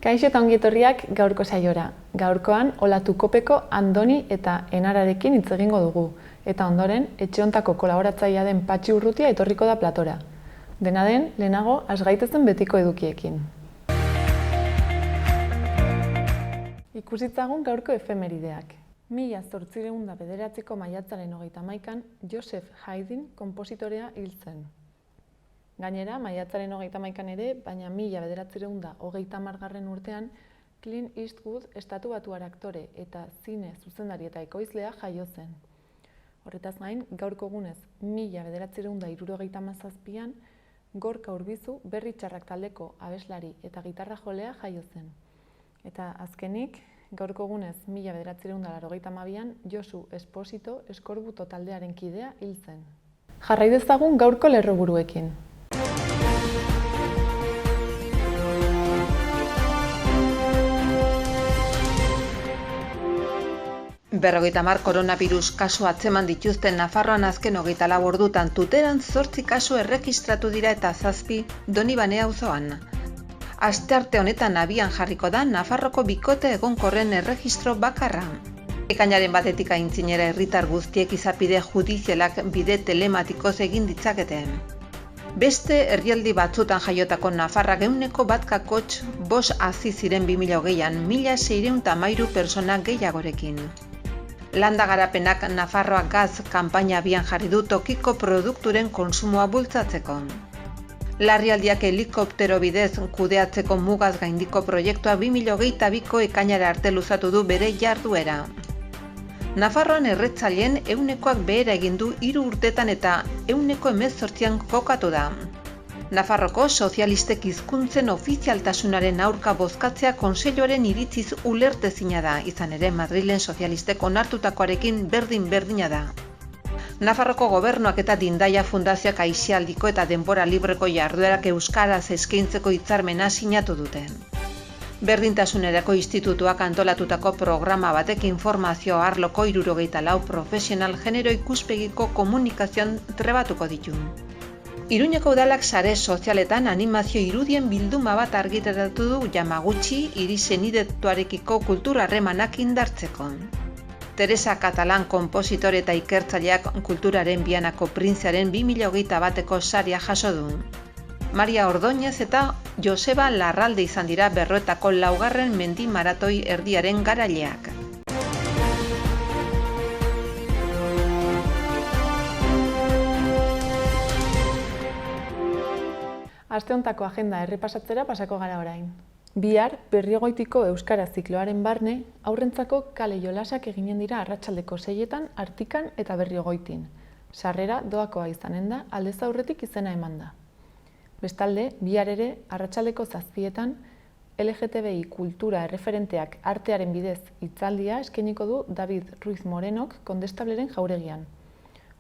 Kaixo eta ongi etorriak gaurko saiora. Gaurkoan Olatukopeko Andoni eta Enararekin hitz egingo dugu. Eta ondoren, etxe hontako kolaboratzailea den Patxi Urrutia etorriko da platora. Dena den, lehenago, has gaitezen betiko edukiekin. Ikusitzagun gaurko efemerideak. 1809ko maiatzaren 31an Joseph Haydn konpositorea hil zen. Gainera, maiatzaren 31an ere, baina 1930 urtean, Clint Eastwood estatubatuar aktore eta zine zuzendari eta ekoizlea jaio zen. Horretaz gain, gaurko egunez 1977an, Gorka Urbizu Berri Txarrak taldeko abeslari eta gitarra jolea jaio zen. Eta azkenik, gaurko egunez 1982an, Josu Esposito Eskorbuto taldearen kidea hil zen. Jarrai dezagun gaurko lerroburuekin. 50 koronavirus kasu atzeman dituzten Nafarroan azken 24 ordutan tuteran 8 kasu erregistratu dira eta 7 Donibane auzoan. Astearte honetan abian jarriko da Nafarroko bikote egonkorren erregistro bakarra. Ekainaren batetik aintzinera herritar guztiek izapide judizialak bide telematikoz egin ditzakete. Beste herrialdi batzutan jaiotako Nafarrak 1%, 5 hazi ziren 2020an 1613 persona gehiagorekin. Landa Garapenak Nafarroa Gaz kanpaina abian jarri du tokiko produkturen kontsumoa bultzatzeko. Larrialdiak helikoptero bidez kudeatzeko mugaz gaindiko proiektua 2022ko ekainara arte luzatu du bere jarduera. Nafarroan erretzaileen 100ak behera egin du 3 urtetan eta 18an kokatu da. Nafarroko sozialistek hizkuntzen ofizialtasunaren aurka bozkatzea kontseiluaren iritziz ulertezina da, izan ere Madrilen sozialistek onartutakoarekin berdin-berdina da. Nafarroko gobernuak eta Dindaia Fundazioak aisialdiko eta denbora libreko jarduerak euskaraz eskaintzeko hitzarmena sinatu dute. Berdintasunerako institutuak antolatutako programa batek informazio arloko 74 profesional genero ikuspegiko komunikazioan trebatuko ditu. Iruñeko udalak sare sozialetan animazio irudien bilduma bat argitaratu du Yamaguchi hiri senidetuarekiko kultur harremanak indartzeko. Teresa Katalan konpositore eta ikertzaileak kulturaren bianako printzearen 2021ko saria jaso du. Maria Ordóñez eta Joseba Larralde izan dira Berroetako 4. mendi maratoi erdiaren garaileak. Aste hontako agenda errepasatzera pasako gara orain. Bihar, Berriogoitiko euskara zikloaren barne, haurrentzako kale jolasak eginen dira arratsaldeko 6etan Artikan eta Berriogoitin. Sarrera doakoa izanen da, aldez aurretik izena eman da. Bestalde, bihar ere, arratsaldeko 7etan, LGTBI kultura erreferenteak artearen bidez hitzaldia eskainiko du David Ruiz Morenok Kondestableren jauregian.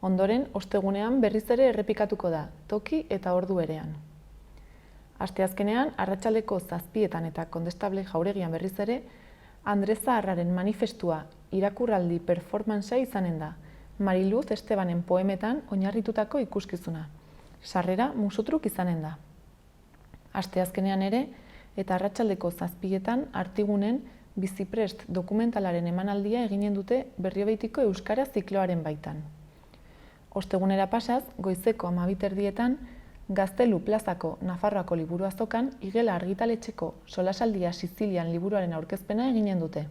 Ondoren, ostegunean berriz ere errepikatuko da, toki eta ordu berean. Asteazkenean, arratsaldeko 7etan eta Kondestable jauregian berriz ere, Andreza Arraren manifestua irakurraldi performancea izanen da, Mariluz Estebanen poemetan oinarritutako ikuskizuna. Sarrera musutruk izanen da. Asteazkenean ere, eta arratsaldeko 7etan Artigunen Biziprest dokumentalaren emanaldia eginen dute Berriobeitiko euskara zikloaren baitan. Ostegunera pasaz, goizeko 12:00 Gaztelu plazako Nafarroako liburu azokan Igela argitaletxeko Solasaldia Sizilian liburuaren aurkezpena eginen dute.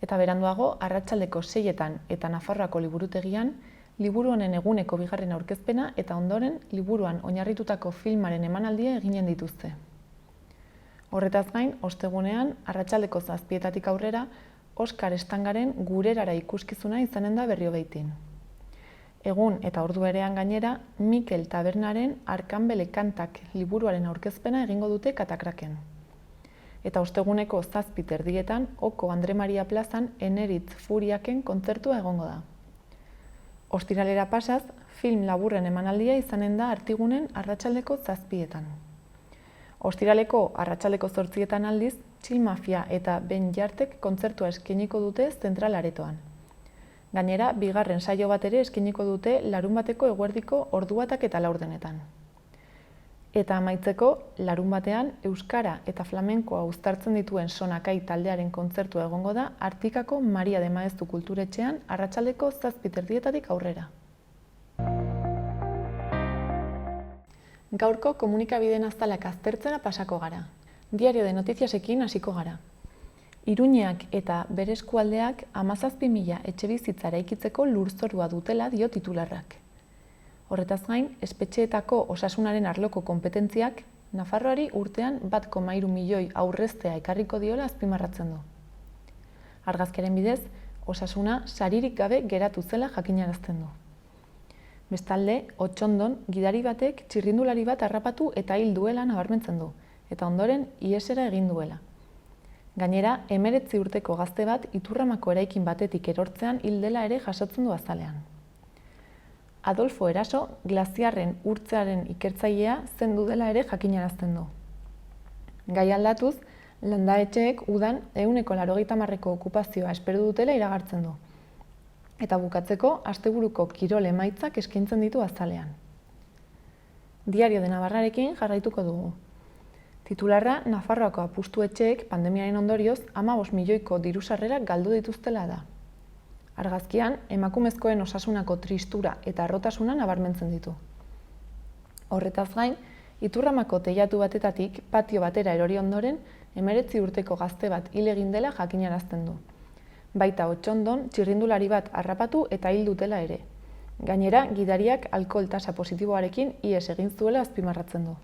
Eta beranduago, arratsaldeko 6etan eta Nafarroako liburutegian, liburu honen eguneko 2. aurkezpena eta ondoren liburuan oinarritutako filmaren emanaldia eginen dituzte. Horretaz gain, ostegunean, arratsaldeko 7etatik aurrera, Oskar Estangaren Gurerara ikuskizuna izanen da Berriobeitin. Egun eta ordu berean gainera, Mikel Tabernaren Arkanbele kantak liburuaren aurkezpena egingo dute Katakraken. Eta osteguneko 7:30 Oko Andre Maria plazan Eneritz Furiaken kontzertua egongo da. Ostiralera pasaz, film laburren emanaldia izanen da Artigunen arratsaldeko 7etan. Ostiraleko arratsaldeko 8etan aldiz, Txil Mafia eta Ben Jartek kontzertua eskainiko dute Zentral Aretoan. Gainera, 2. saio bat ere eskainiko dute larunbateko eguerdiko ordu batak eta 4 denetan. Eta amaitzeko, larunbatean euskara eta flamenkoa uztartzen dituen Sonakai taldearen kontzertua egongo da Artikako Maria de Maeztu kulturetxean arratsaldeko 7:30 aurrera. Gaurko komunikabideen azalak aztertzera pasako gara. Diario de Notiziasekin hasiko gara. Iruñeak eta bere eskualdeak 17.000 etxebizitza eraikitzeko lurzorua dutela dio titularrak. Horretaz gain, espetxeetako osasunaren arloko konpetentziak Nafarroari urtean 1,3 milioi aurreztea ekarriko diola azpimarratzen du. Argazkiaren bidez, osasuna saririk gabe geratu zela jakinarazten du. Bestalde, Otxondon gidari batek txirrindulari bat harrapatu eta hil duela nabarmentzen du, eta ondoren ihesera egin duela. Gainera, 19 urteko gazte bat Iturramako eraikin batetik erortzean hil dela ere jasotzen du azalean. Adolfo Eraso, glaziarren urtzearen ikertzailea zendu dela ere jakinarazten du. Gai aldatuz, landaetxeek udan 180% okupazioa espero dutela iragartzen du. Eta bukatzeko, asteburuko kirol emaitzak eskaintzen ditu azalean. Diario de Navarrarekin jarraituko dugu. Titularra, Nafarroako apustu etxeek pandemiaren ondorioz 15 milioiko diru-sarrerak galdu dituztela da. Argazkian, emakumezkoen osasunako tristura eta harrotasuna nabarmentzen ditu. Horretaz gain, Iturramako teilatu batetatik patio batera erori ondoren 19 urteko gazte bat hil egin dela jakinarazten du. Baita Otxondon txirrindulari bat harrapatu eta hil dutela ere. Gainera, gidariak alkohol tasa positiboarekin ihes egin zuela azpimarratzen du.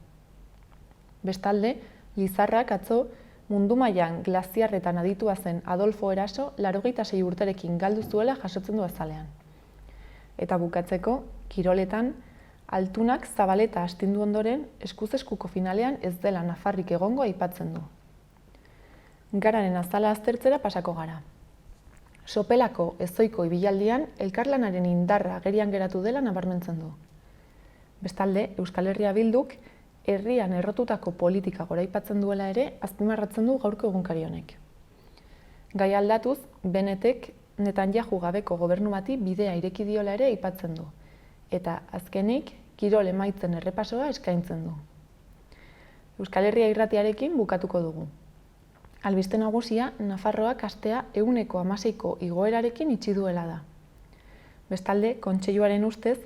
Bestalde, Lizarrak atzo mundu mailan glaziarretan aditua zen Adolfo Eraso 86 urterekin galdu zuela jasotzen du azalean. Eta bukatzeko, kiroletan, Altunak Zabaleta astindu ondoren eskuz-eskuko finalean ez dela Nafarrik egongo aipatzen du. Gararen azala aztertzera pasako gara. Sopelako ezoiko ibilaldian elkarlanaren indarra agerian geratu dela nabarmentzen du. Bestalde, Euskal Herria Bilduk herrian errotutako politika goraipatzen duela ere azpimarratzen du gaurko egunkari honek. Gai aldatuz, Benetek Netanyahu gabeko gobernu bati bidea ireki diola ere aipatzen du. Eta azkenik, kirol emaitzen errepasoa eskaintzen du. Euskal Herria irratiarekin bukatuko dugu. Albiste nagusia, Nafarroak astea 16ko igoerarekin itxi duela da. Bestalde, Kontseiluaren ustez,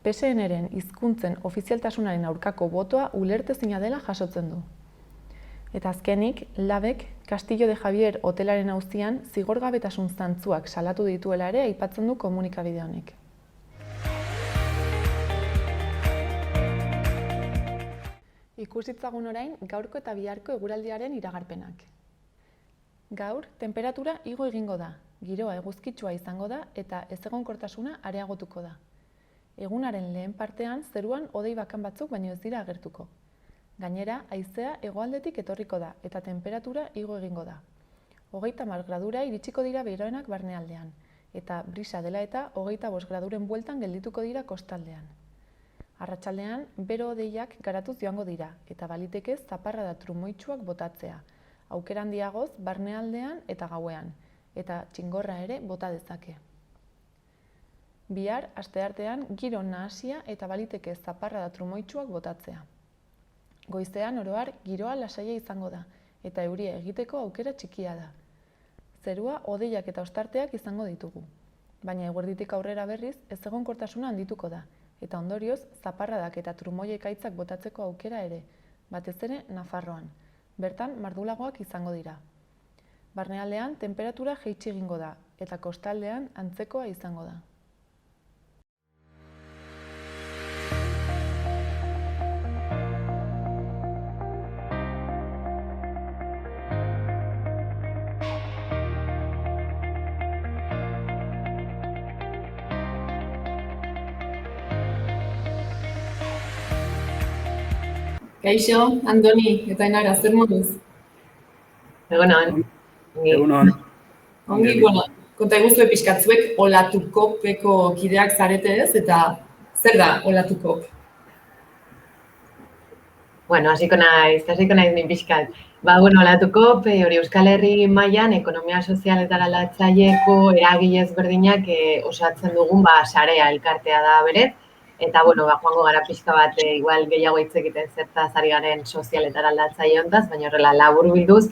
PSN-ren hizkuntzen ofizialtasunaren aurkako botoa ulertezina dela jasotzen du. Eta azkenik, Labek Castillo de Javier hotelaren auzian zigorgabetasun zantzuak salatu dituela ere aipatzen du komunikabide honek. Ikusitzagun orain gaurko eta biharko eguraldiaren iragarpenak. Gaur, temperatura igo egingo da, giroa eguzkitsua izango da eta ezegonkortasuna areagotuko da. Egunaren lehen partean zeruan hodei bakan batzuk baino ez dira agertuko. Gainera, haizea hegoaldetik etorriko da eta temperatura igo egingo da. 30 gradura iritsiko dira beroenak barnealdean, eta brisa dela eta 25 graduren bueltan geldituko dira kostaldean. Arratsaldean, bero hodeiak garatuz joango dira, eta baliteke zaparrada trumoitsuak botatzea, aukera handiagoz barnealdean eta gauean, eta txingorra ere bota dezake. Bihar, asteartean, giro nahasia eta baliteke zaparrada trumoitsuak botatzea. Goizean, oro har, giroa lasaia izango da, eta euria egiteko aukera txikia da. Zerua hodeiak eta ostarteak izango ditugu. Baina eguerditik aurrera berriz, ezegonkortasuna handituko da, eta ondorioz, zaparradak eta trumoi ekaitzak botatzeko aukera ere, batez ere Nafarroan. Bertan, mardulagoak izango dira. Barnealdean, temperatura jaitsi egingo da, eta kostaldean antzekoa izango da. Kaixo, Andoni, eta Enara, zer moduz? Egunon. Egunon. Ongi, bueno, konta eguzue pixkatzuek Olatukopeko kideak zarete ez, eta zer da Olatukop? Bueno, hasiko naiz ni pixkat. Olatukop hori Euskal Herri mailan ekonomia sozialetara latzaileko eragile ezberdinak osatzen dugun sarea elkartea da berez. Eta, joango gara pixka bat, igual gehiago hitz egiten zertaz ari garen sozialetara aldatzaile hontaz, baina horrela laburbilduz,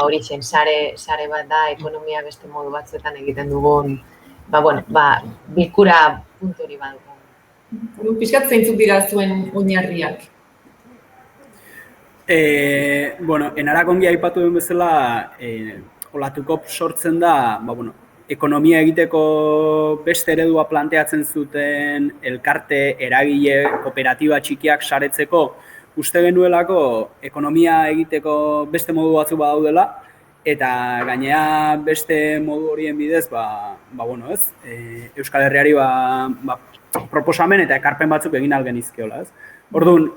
hori zen, sare bat da ekonomia beste modu batzuetan egiten dugun, bilkura puntu hori badugu. Pixkat zeintzuk dira zuen oinarriak? Enarakongi aipatu duen bezala, Olatukop sortzen da, ekonomia egiteko beste eredua planteatzen zuten elkarte, eragile, kooperatiba txikiak saretzeko, uste genuelako ekonomia egiteko beste modu batzuk badaudela, eta gainera beste modu horien bidez, Euskal Herriari proposamen eta ekarpen batzuk egin ahal genizkiola, ez? Orduan,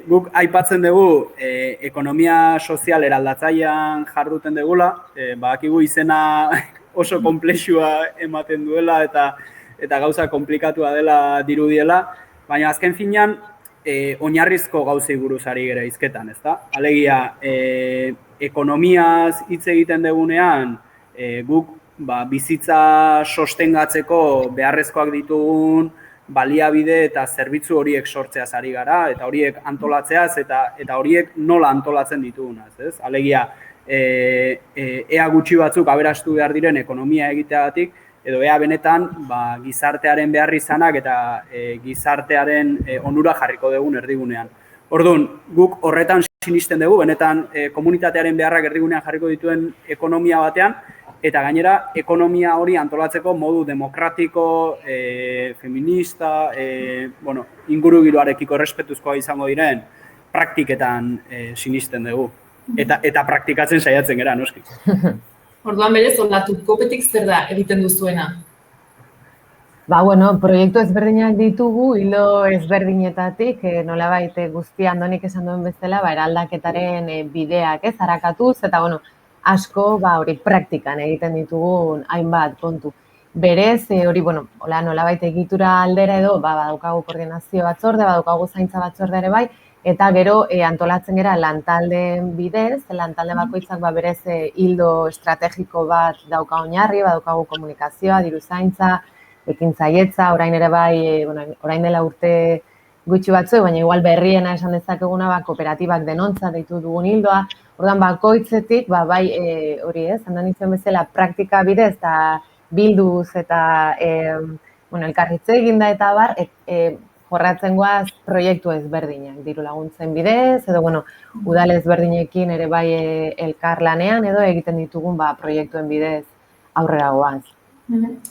guk aipatzen dugu ekonomia sozial eraldatzailean jarduten dugula, badakigu izena oso konplexua ematen duela eta gauza komplikatua dela dirudiela, baina azken finean oinarrizko gauzei buruz ari gara hizketan, ezta? Alegia, ekonomiaz hitz egiten dugunean, guk bizitza sostengatzeko beharrezkoak ditugun baliabide eta zerbitzu horiek sortzeaz ari gara, eta horiek antolatzeaz, eta horiek nola antolatzen ditugunaz, ez? Alegia, ea gutxi batzuk aberastu behar diren ekonomia egiteagatik, edo ea benetan gizartearen behar izanak eta gizartearen onura jarriko dugun erdigunean. Orduan, guk horretan sinisten dugu, benetan komunitatearen beharrak erdigunean jarriko dituen ekonomia batean, eta gainera, ekonomia hori antolatzeko modu demokratiko, feminista, ingurugiroarekiko errespetuzkoa izango diren praktiketan sinisten dugu. Eta praktikatzen saiatzen gara, noski. Orduan berez, Olatukopetik zer da egiten duzuena? Proiektu ezberdinak ditugu, hilo ezberdinetatik, nolabait guztia Andonik esan duen bezala, eraldaketaren bideak ez, harakatuz, eta asko hori praktikan egiten ditugun hainbat kontu. Berez, hori, nolabait egitura aldera edo, badaukagu koordinazio batzorde, badaukagu zaintza batzorde ere bai, eta gero antolatzen gara lantaldeen bidez, lantalde bakoitzak berez hildo estrategiko bat dauka oinarri, badaukagu komunikazioa, diru zaintza, ekintzailetza, orain ere bai, orain dela urte gutxi batzu, baina igual berriena esan dezakeguna, kooperatibak denontza deitu dugun hildoa. Orduan, bakoitzetik, hori ez, handan izan bezala, praktika bidez, eta bilduz, eta elkarritze eginda eta bar, jorratzen goaz proiektu ezberdinak, diru laguntzen bidez, edo, udal ezberdinekin ere bai elkar lanean, edo egiten ditugun proiektuen bidez aurrera goaz.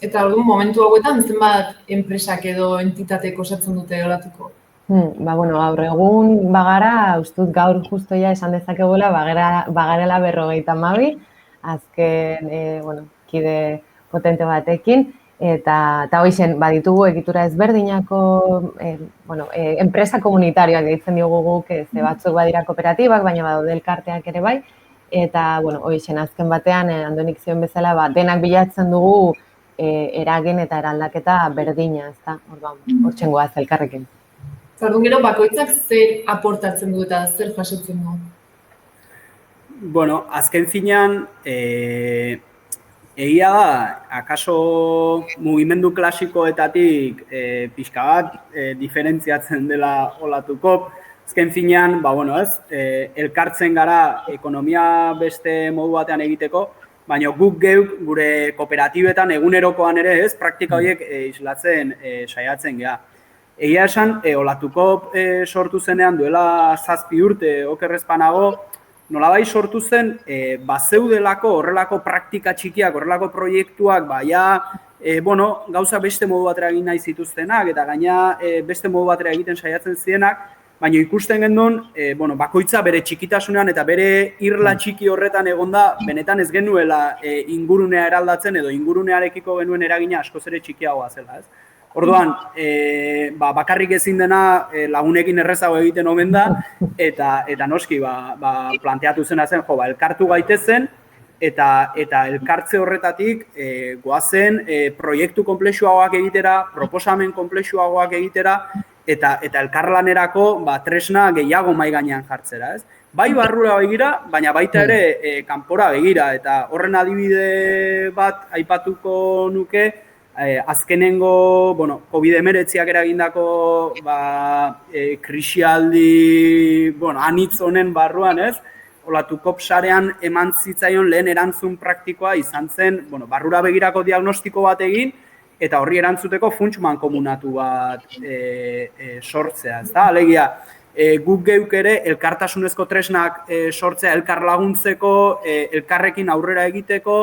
Eta orduan, momentu hauetan, zenbat enpresak edo entitatek osatzen dute Olatuko? Gaur egun bagara, ustut gaur justoia esan dezakegula, bagarela 52, azken, kide potente batekin, eta hoixen, baditugu egitura ezberdinako, enpresa komunitarioak deitzen diogu guk, ze batzuk badira kooperatibak, baina badaude elkarteak ere bai, eta, hoixen, azken batean, Andonik zion bezala, denak bilatzen dugu eragin eta eraldaketa berdina, ezta, hortzen goaz elkarrekin. Zardun gero, bakoitzak zer aportatzen du eta zer jasotzen du? Azken finean, egia da, akaso mugimendu klasikoetatik pixka bat diferentziatzen dela Olatuko. Azken finean, elkartzen gara ekonomia beste modu batean egiteko, baina guk geuk gure kooperatibetan egunerokoan ere ez, praktika horiek islatzen saiatzen geha. Egia esan, Olatuko sortu zenean duela 7 urte okerrezpanago, nolabait sortu zen, bazeudelako horrelako praktika txikiak, horrelako proiektuak, gauza beste modu batera egin nahi zituztenak, eta gaina beste modu batera egiten saiatzen zienak, baina ikusten gendun, bakoitza bere txikitasunean eta bere irla txiki horretan egonda, benetan ez genuela ingurunea eraldatzen edo ingurunearekiko genuen eragina askoz ere txikiagoa zela, ez? Orduan, bakarrik ezin dena lagunekin errezago egiten omen da, eta noski planteatu zena zen, elkartu gaitezen, eta elkartze horretatik goazen proiektu konplexuagoak egitera, proposamen konplexuagoak egitera, eta elkarlanerako tresna gehiago mahai gainean jartzera, ez? Bai barrura begira, baina baita ere kanpora begira, eta horren adibide bat aipatuko nuke, azkenengo, COVID-19ak eragindako krisialdi, anitz honen barruan, ez? Olatukop sarean eman zitzaion lehen erantzun praktikoa izan zen, barrura begirako diagnostiko bat egin, eta horri erantzuteko funts mankomunatu bat sortzea, ez da? Alegia, guk geuk ere elkartasunezko tresnak sortzea, elkar laguntzeko, elkarrekin aurrera egiteko,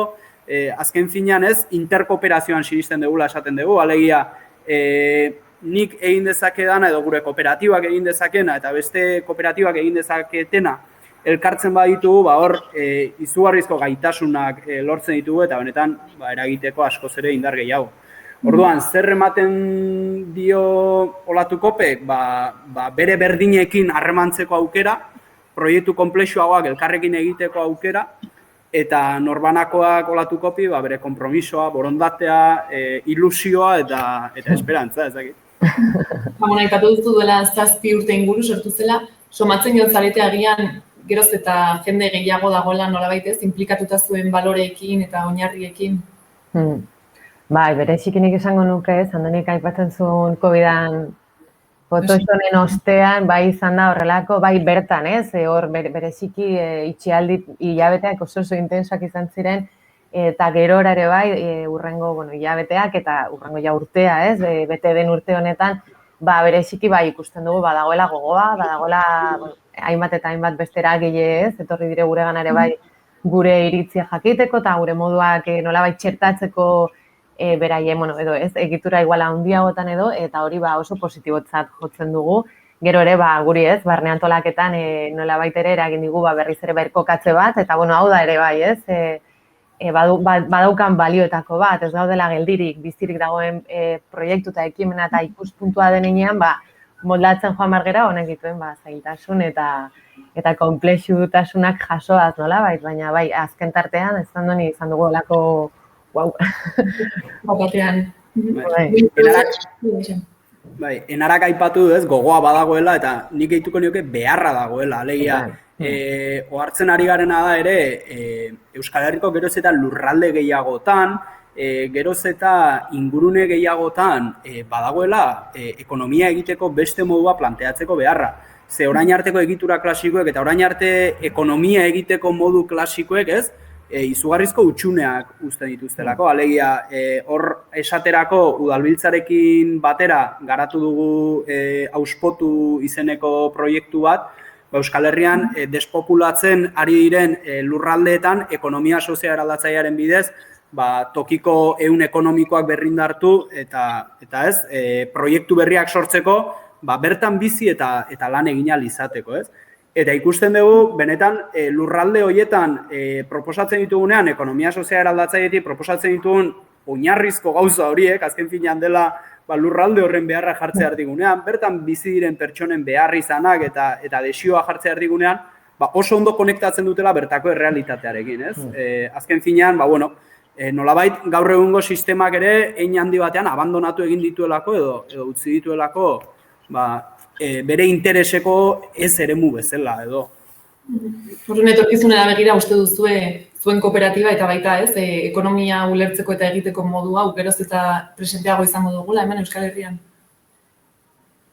azken finean ez, interkooperazioan sinisten dugula esaten dugu, alegia, nik egin dezakedana edo gure kooperatibak egin dezakena eta beste kooperatibak egin dezaketena elkartzen baditugu, hor izugarrizko gaitasunak lortzen ditugu eta benetan eragiteko askoz ere indar gehiago. Orduan, zer ematen dio Olatukopek? Bere berdinekin harremantzeko aukera, proiektu konplexuagoak elkarrekin egiteko aukera, eta norbanakoak Olatukopi bere konpromisoa, borondatea, ilusioa eta esperantza, ezakit. Aipatu duzu duela 7 urte inguru sortu zela, somatzen jot zarete agian geroz eta jende gehiago dagoela nolabait ez, inplikatuta zuen baloreekin eta oinarriekin. Bai, berezikinik esango nuke, Andonik aipatzen zuen COVID-an fotozonen ostean, bai izan da horrelako, bai bertan, hor bereziki itxialdi hilabeteak oso intensoak izan ziren, eta gerora ere bai, urrengo hilabeteak eta urrengo urtea, bete den urte honetan, bereziki bai ikusten dugu badagoela gogoa, badagoela hainbat eta hainbat beste eragile, etorri dire gure ganare bai gure iritzia jakiteko eta gure moduak nolabait txertatzeko beraien, edo ez, egitura iguala handiagotan edo, eta hori oso positibotzat jotzen dugu. Gero ere, guri ez, barne antolaketan nolabait ere eragin digu berriz ere berkokatze bat, eta hau da ere bai, ez, badaukan balioetako bat, ez gaudela geldirik, bizirik dagoen proiektu eta ekimena eta ikuspuntua denean, moldatzen joan margera honek dituen zailtasun eta konplexutasunak jasoaz nolabait, baina bai, azken tartean, izan dugu olako Batean. Enarak aipatu du ez, gogoa badagoela eta nik gehituko nioke beharra dagoela. Alegia, ohartzen ari garena da ere, Euskal Herriko geroz eta lurralde gehiagotan, geroz eta ingurune gehiagotan badagoela ekonomia egiteko beste modua planteatzeko beharra. Ze orain arteko egitura klasikoek eta orain arte ekonomia egiteko modu klasikoek ez, izugarrizko hutsuneak uzten dituztelako. Alegia, hor esaterako udalbiltzarekin batera garatu dugu Auspotu izeneko proiektu bat, Euskal Herrian despopulatzen ari diren lurraldeetan ekonomia sozio eraldatzailearen bidez, tokiko ehun ekonomikoak berrindartu eta ez, proiektu berriak sortzeko, bertan bizi eta lan egin ahal izateko, ez? Eta ikusten dugu, benetan, lurralde horietan proposatzen ditugunean, ekonomia sozio eraldatzailetik proposatzen ditugun oinarrizko gauza horiek, azken finean dela lurralde horren beharra jartzea erdigunean, bertan bizi diren pertsonen behar izanak eta desioa jartzea erdigunean, oso ondo konektatzen dutela bertako errealitatearekin, ez? Azken finean, nolabait gaur egungo sistemak ere hein handi batean abandonatu egin dituelako edo utzi dituelako bere intereseko ez eremu bezala edo. Horren etorkizunera begira uste duzue zuen kooperatiba eta baita ez, ekonomia ulertzeko eta egiteko modua geroz eta presenteago izango dugula hemen Euskal Herrian?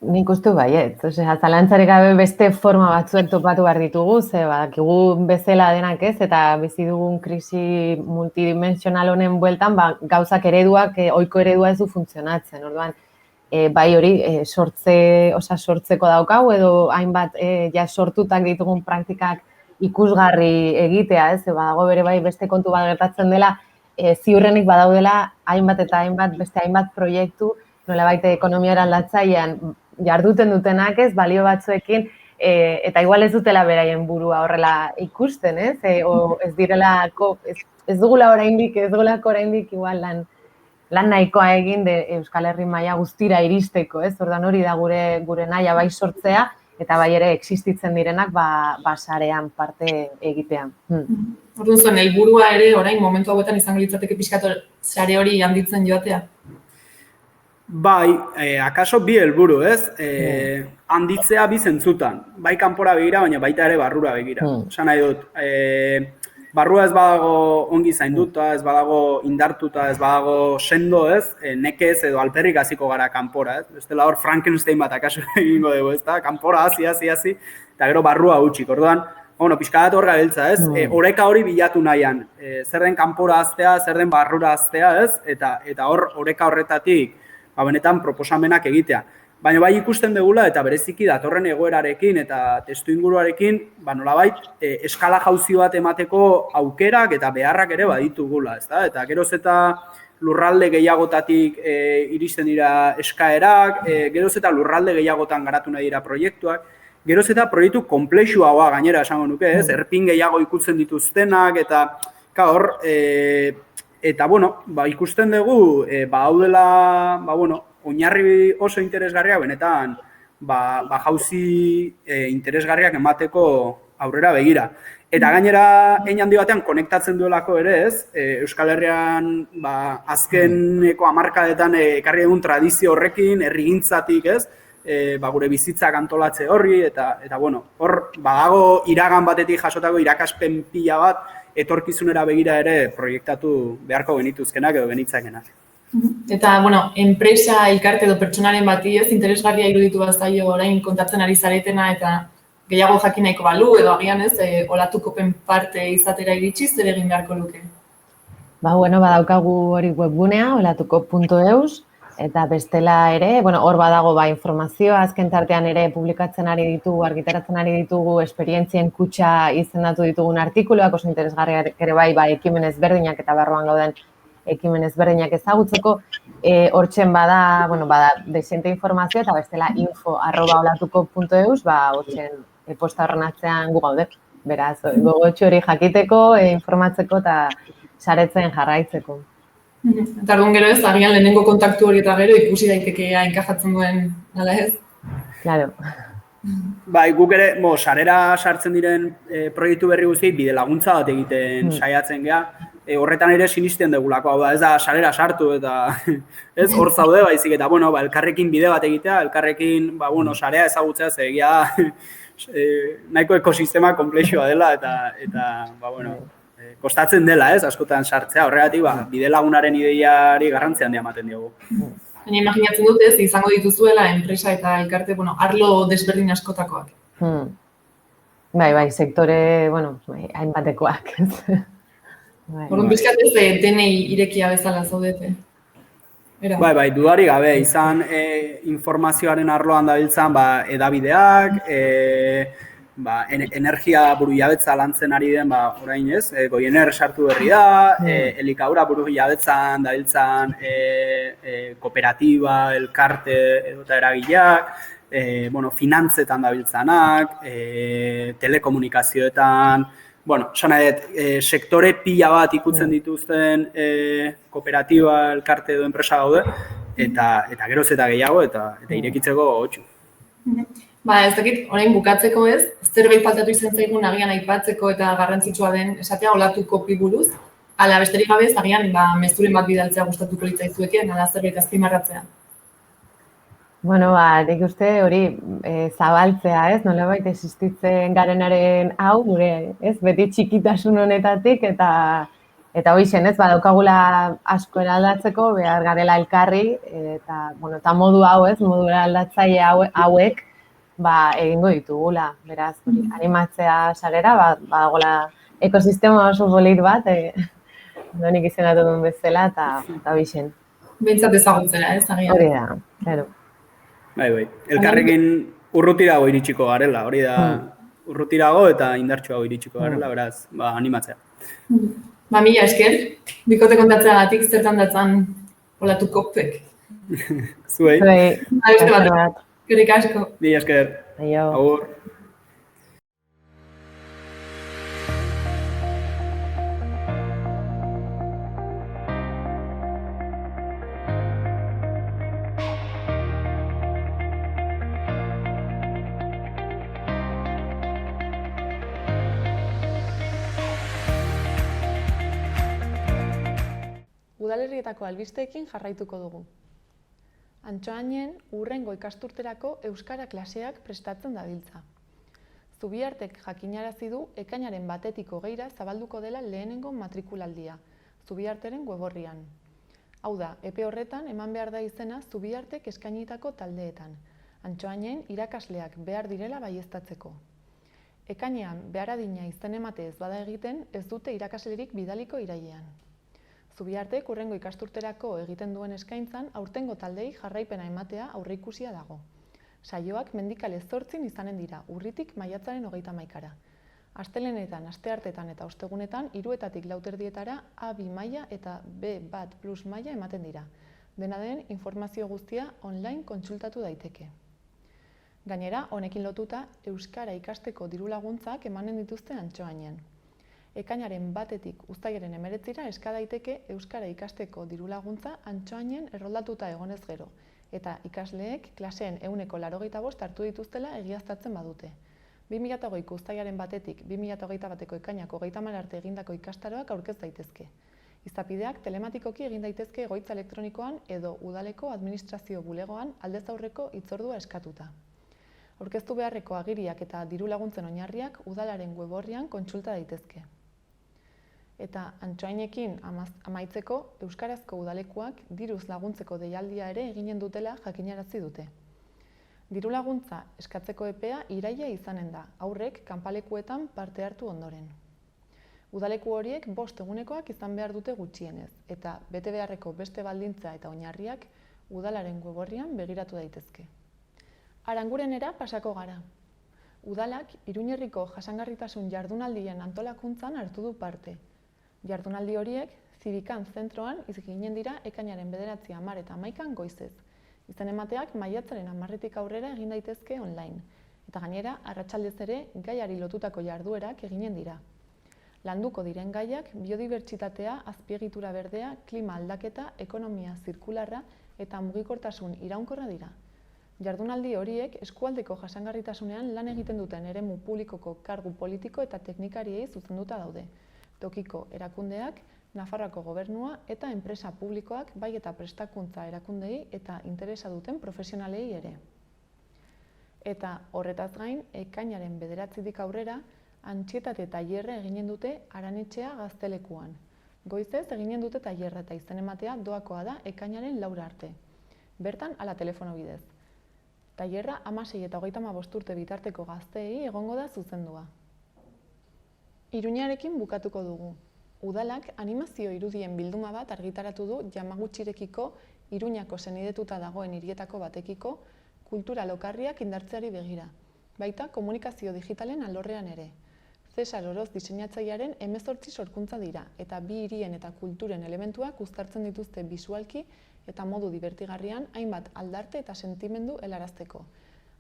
Nik uste baiet, zalantzarik gabe beste forma batzuek topatu behar ditugu, badakigu bezala denak ez, eta bizi dugun krisi multidimensional honen bueltan, gauzak ereduak, ohiko eredua ez du funtzionatzen, orduan, bai hori sortzeko daukau edo hainbat sortutak ditugun praktikak ikusgarri egitea, ez, badago bere bai beste kontu bat gertatzen dela, ziurrenik badaudela hainbat eta hainbat beste hainbat proiektu nolabait ekonomia eraldatzailean jarduten dutenak ez, balio batzuekin, eta igual ez dutela beraien burua horrela ikusten, ez, ez direlako, ez dugula oraindik, igual lan nahikoa egin Euskal Herri maila guztira iristeko, ez, ordan hori da gure nahia bai sortzea, eta bai ere existitzen direnak sarean parte egitea. Orduan zuen, helburua ere orain momentu hauetan izango litzateke pixkat sare hori handitzen joatea? Bai, akaso bi helburu, ez? Handitzea bi zentzutan. Bai kanpora begira, baina baita ere barrura begira. Esan nahi dut, barrua ez badago ongi zainduta, ez badago indartuta, ez badago sendo, ez, nekez edo alperrik hasiko gara kanpora, ez? Bestela hor Frankenstein bat akaso egingo dugu, ezta? Kanpora hasi, eta gero barrua hutsik. Orduan, bueno, pixka bat hor gabiltza, ez? Oreka hori bilatu nahian, zer den kanpora haztea, zer den barrura haztea, ez? Eta hor oreka horretatik, benetan proposamenak egitea. Baina bai ikusten dugula eta bereziki datorren egoerarekin eta testuinguruarekin, nolabait eskala jauzi bat emateko aukerak eta beharrak ere baditugula, ezta? Eta geroz eta lurralde gehiagotatik iristen dira eskaerak, geroz eta lurralde gehiagotan garatu nahi dira proiektuak, geroz eta proiektu konplexuagoa gainera esango nuke, ez? Erpin gehiago ikutzen dituztenak eta hor, eta bueno, ikusten dugu, hau dela, oinarri oso interesgarriak benetan jauzi interesgarriak emateko aurrera begira. Eta gainera, hein handi batean konektatzen duelako ere, ez? Euskal Herrian azkeneko hamarkadetan ekarri egun tradizio horrekin, herrigintzatik, ez? Gure bizitzak antolatze horri, eta bueno, hor badago iragan batetik jasotako irakaspen pila bat, etorkizunera begira ere proiektatu beharko genituzkenak edo genitzakenak. Eta, bueno, enpresa, elkarte edo pertsonaren bati ez interesgarria iruditu bazaio orain kontatzen ari zaretena eta gehiago jakin nahiko balu edo agian ez, olatukopen parte izatera iritsi zer egin beharko luke? Badaukagu hori webgunea, olatuko.eus, eta bestela ere, hor badago informazioa, azken tartean ere publikatzen ari ditugu, argitaratzen ari ditugu, esperientzien kutxa izendatu ditugun artikuluak, oso interesgarriak ere bai, ekimen ezberdinak eta barruan gauden ekimen ezberdinak ezagutzeko, hortzen bada dezente informazio eta bestela info@olatuko.eus, hortzen posta horren atzean gu gaude. Beraz, gogotxo hori jakiteko, informatzeko eta saretzen jarraitzeko. Eta orduan gero ez, agian lehenengo kontaktu hori eta gero ikusi daitekea enkajatzen duen, nala ez? Claro. Guk ere, sarera sartzen diren proiektu berri guztiei bide laguntza bat egiten saiatzen geha. Horretan ere sinisten degulako, ez da sarera sartu eta ez hor zaude baizik eta elkarrekin bide bat egitea, elkarrekin sarea ezagutzea egia nahiko ekosistema konplexua dela eta kostatzen dela, ez, askotan sartzea, horregatik bide lagunaren ideiari garrantzia handia ematen diogu. Baina imaginatzen dut ez, izango dituzuela enpresa eta elkarte, arlo desberdin askotakoak. Bai, sektore, hainbatekoak. Orduan pixkat ez denei irekia bezala zaudete. Bai, dudari gabe, izan informazioaren arloan dabiltzan edabideak, energia burujabetza lantzen ari den, orain ez, Goiener sartu berri da, Elikaura burujabetzan dabiltzan kooperatiba, elkarte edota eragileak, finantzetan dabiltzanak, telekomunikazioetan, sektore pila bat ikutzen dituzten kooperatiba, elkarte edo enpresa gaude, eta geroz eta gehiago, eta irekitzeko gogotxu. Ez dakit, orain bukatzeko ez, zerbait faltatu izan zaigun agian aipatzeko eta garrantzitsua den esatea olatuko buruz, ala besterik gabe agian mezuren bat bidaltzea gustatuko litzaizuekeen, ala zerbait azpimarratzea. Nik uste hori zabaltzea, ez, nolabait existitzen garenaren hau, gure, ez, beti txikitasun honetatik eta hoixen, ez, badaukagula asko eraldatzeko, behar garela elkarri, eta modu hau, ez, modu eraldatzaile hauek, egingo ditugula, beraz, animatzea sarera, badagoela ekosistema oso polit bat, donik izendatu duen bezala, eta hoixen. Behintzat ezagutzera, ez, agian. Hori da, claro. Bai, elkarrekin urrutirago iritsiko garela, hori da urrutirago eta indartsuago iritsiko garela, beraz, animatzea. Mila esker, bikote kontatzeagatik zertan datzan olatukopek. Zuei. Beste bat. Eskerrik asko. Mila esker. Agur. Udalerrietako albisteekin jarraituko dugu. Antsoainen hurrengo ikasturterako euskara klaseak prestatzen dabiltza. Zubiartek jakinarazi du ekainaren 1-tik 20 zabalduko dela lehenengo matrikulaldia, Zubiarteren web orrian. Hau da, epe horretan eman behar da izena Zubiartek eskainitako taldeetan, Antxoainen irakasleak behar direla baieztatzeko. Ekainean behar adina izen emate ez bada egiten, ez dute irakaslerik bidaliko irailean. Zubiartek hurrengo ikasturterako egiten duen eskaintzan aurtengo taldei jarraipena ematea aurreikusia dago. Saioak mendikale 8 izanen dira, urritik maiatzaren 31-ra. Astelenetan, asteartetan eta ostegunetan 3-etatik 4 erdietara A2 maila eta B1+ maila ematen dira. Dena den, informazio guztia online kontsultatu daiteke. Gainera, honekin lotuta, euskara ikasteko dirulaguntzak emanen dituzte Antxoainen. Ekainaren 1-tik uztailaren 19-ra eska daiteke euskara ikasteko dirulaguntza Antxoainen erroldatuta egonez gero, eta ikasleek klaseen 185 hartu dituztela egiaztatzen badute. 2020ko uztailaren 1-tik 2021ko ekainako 30 arte egindako ikastaroak aurkez daitezke. Izapideak telematikoki egin daitezke egoitza elektronikoan edo udaleko administrazio bulegoan aldez aurreko hitzordua eskatuta. Aurkeztu beharreko agiriak eta dirulaguntzen oinarriak udalaren web orrian kontsulta daitezke. Eta Antxoainekin amaitzeko, euskarazko udalekuak diruz laguntzeko deialdia ere eginen dutela jakinarazi dute. Diru laguntza eskatzeko epea iraila izanen da, aurrek kanpalekuetan parte hartu ondoren. Udaleku horiek 5 egunekoak izan behar dute gutxienez, eta bete beharreko beste baldintza eta oinarriak udalaren web orrian begiratu daitezke. Arangurenera pasako gara. Udalak Iruñerriko jasangarritasun jardunaldien antolakuntzan hartu du parte. Jardunaldi horiek Zibikan zentroan izginen dira ekainaren 9, 10 eta 11 goizez. Izen emateak maiatzaren 10-tik aurrera egin daitezke online. Eta gainera, arratsaldez ere gaiari lotutako jarduerak eginen dira. Landuko diren gaiak biodibertsitatea, azpiegitura berdea, klima aldaketa, ekonomia zirkularra eta mugikortasun iraunkorra dira. Jardunaldi horiek eskualdeko jasangarritasunean lan egiten duten eremu publikoko kargu politiko eta teknikariei zuzenduta daude. Tokiko erakundeak, Nafarroako gobernua eta enpresa publikoak bai eta prestakuntza erakundei eta interesa duten profesionalei ere. Eta horretaz gain, ekainaren 9-tik aurrera, antsietate tailerra eginen dute Aranetxea Gaztelekuan. Goizez eginen dute tailerra eta izen ematea doakoa da ekainaren 4 arte. Bertan ala telefono bidez. Tailerra 16 eta 35 urte bitarteko gazteei egongo da zuzendua. Iruñarekin bukatuko dugu. Udalak animazio irudien bilduma bat argitaratu du Yamaguchirekiko Iruñako senidetuta dagoen hirietako batekiko kultura lokarriak indartzeari begira. Baita komunikazio digitalen alorrean ere. Cesar Oroz diseinatzailearen 18 sorkuntza dira eta bi hirien eta kulturen elementuak uztartzen dituzte bisualki eta modu divertigarrian hainbat aldarte eta sentimendu helarazteko.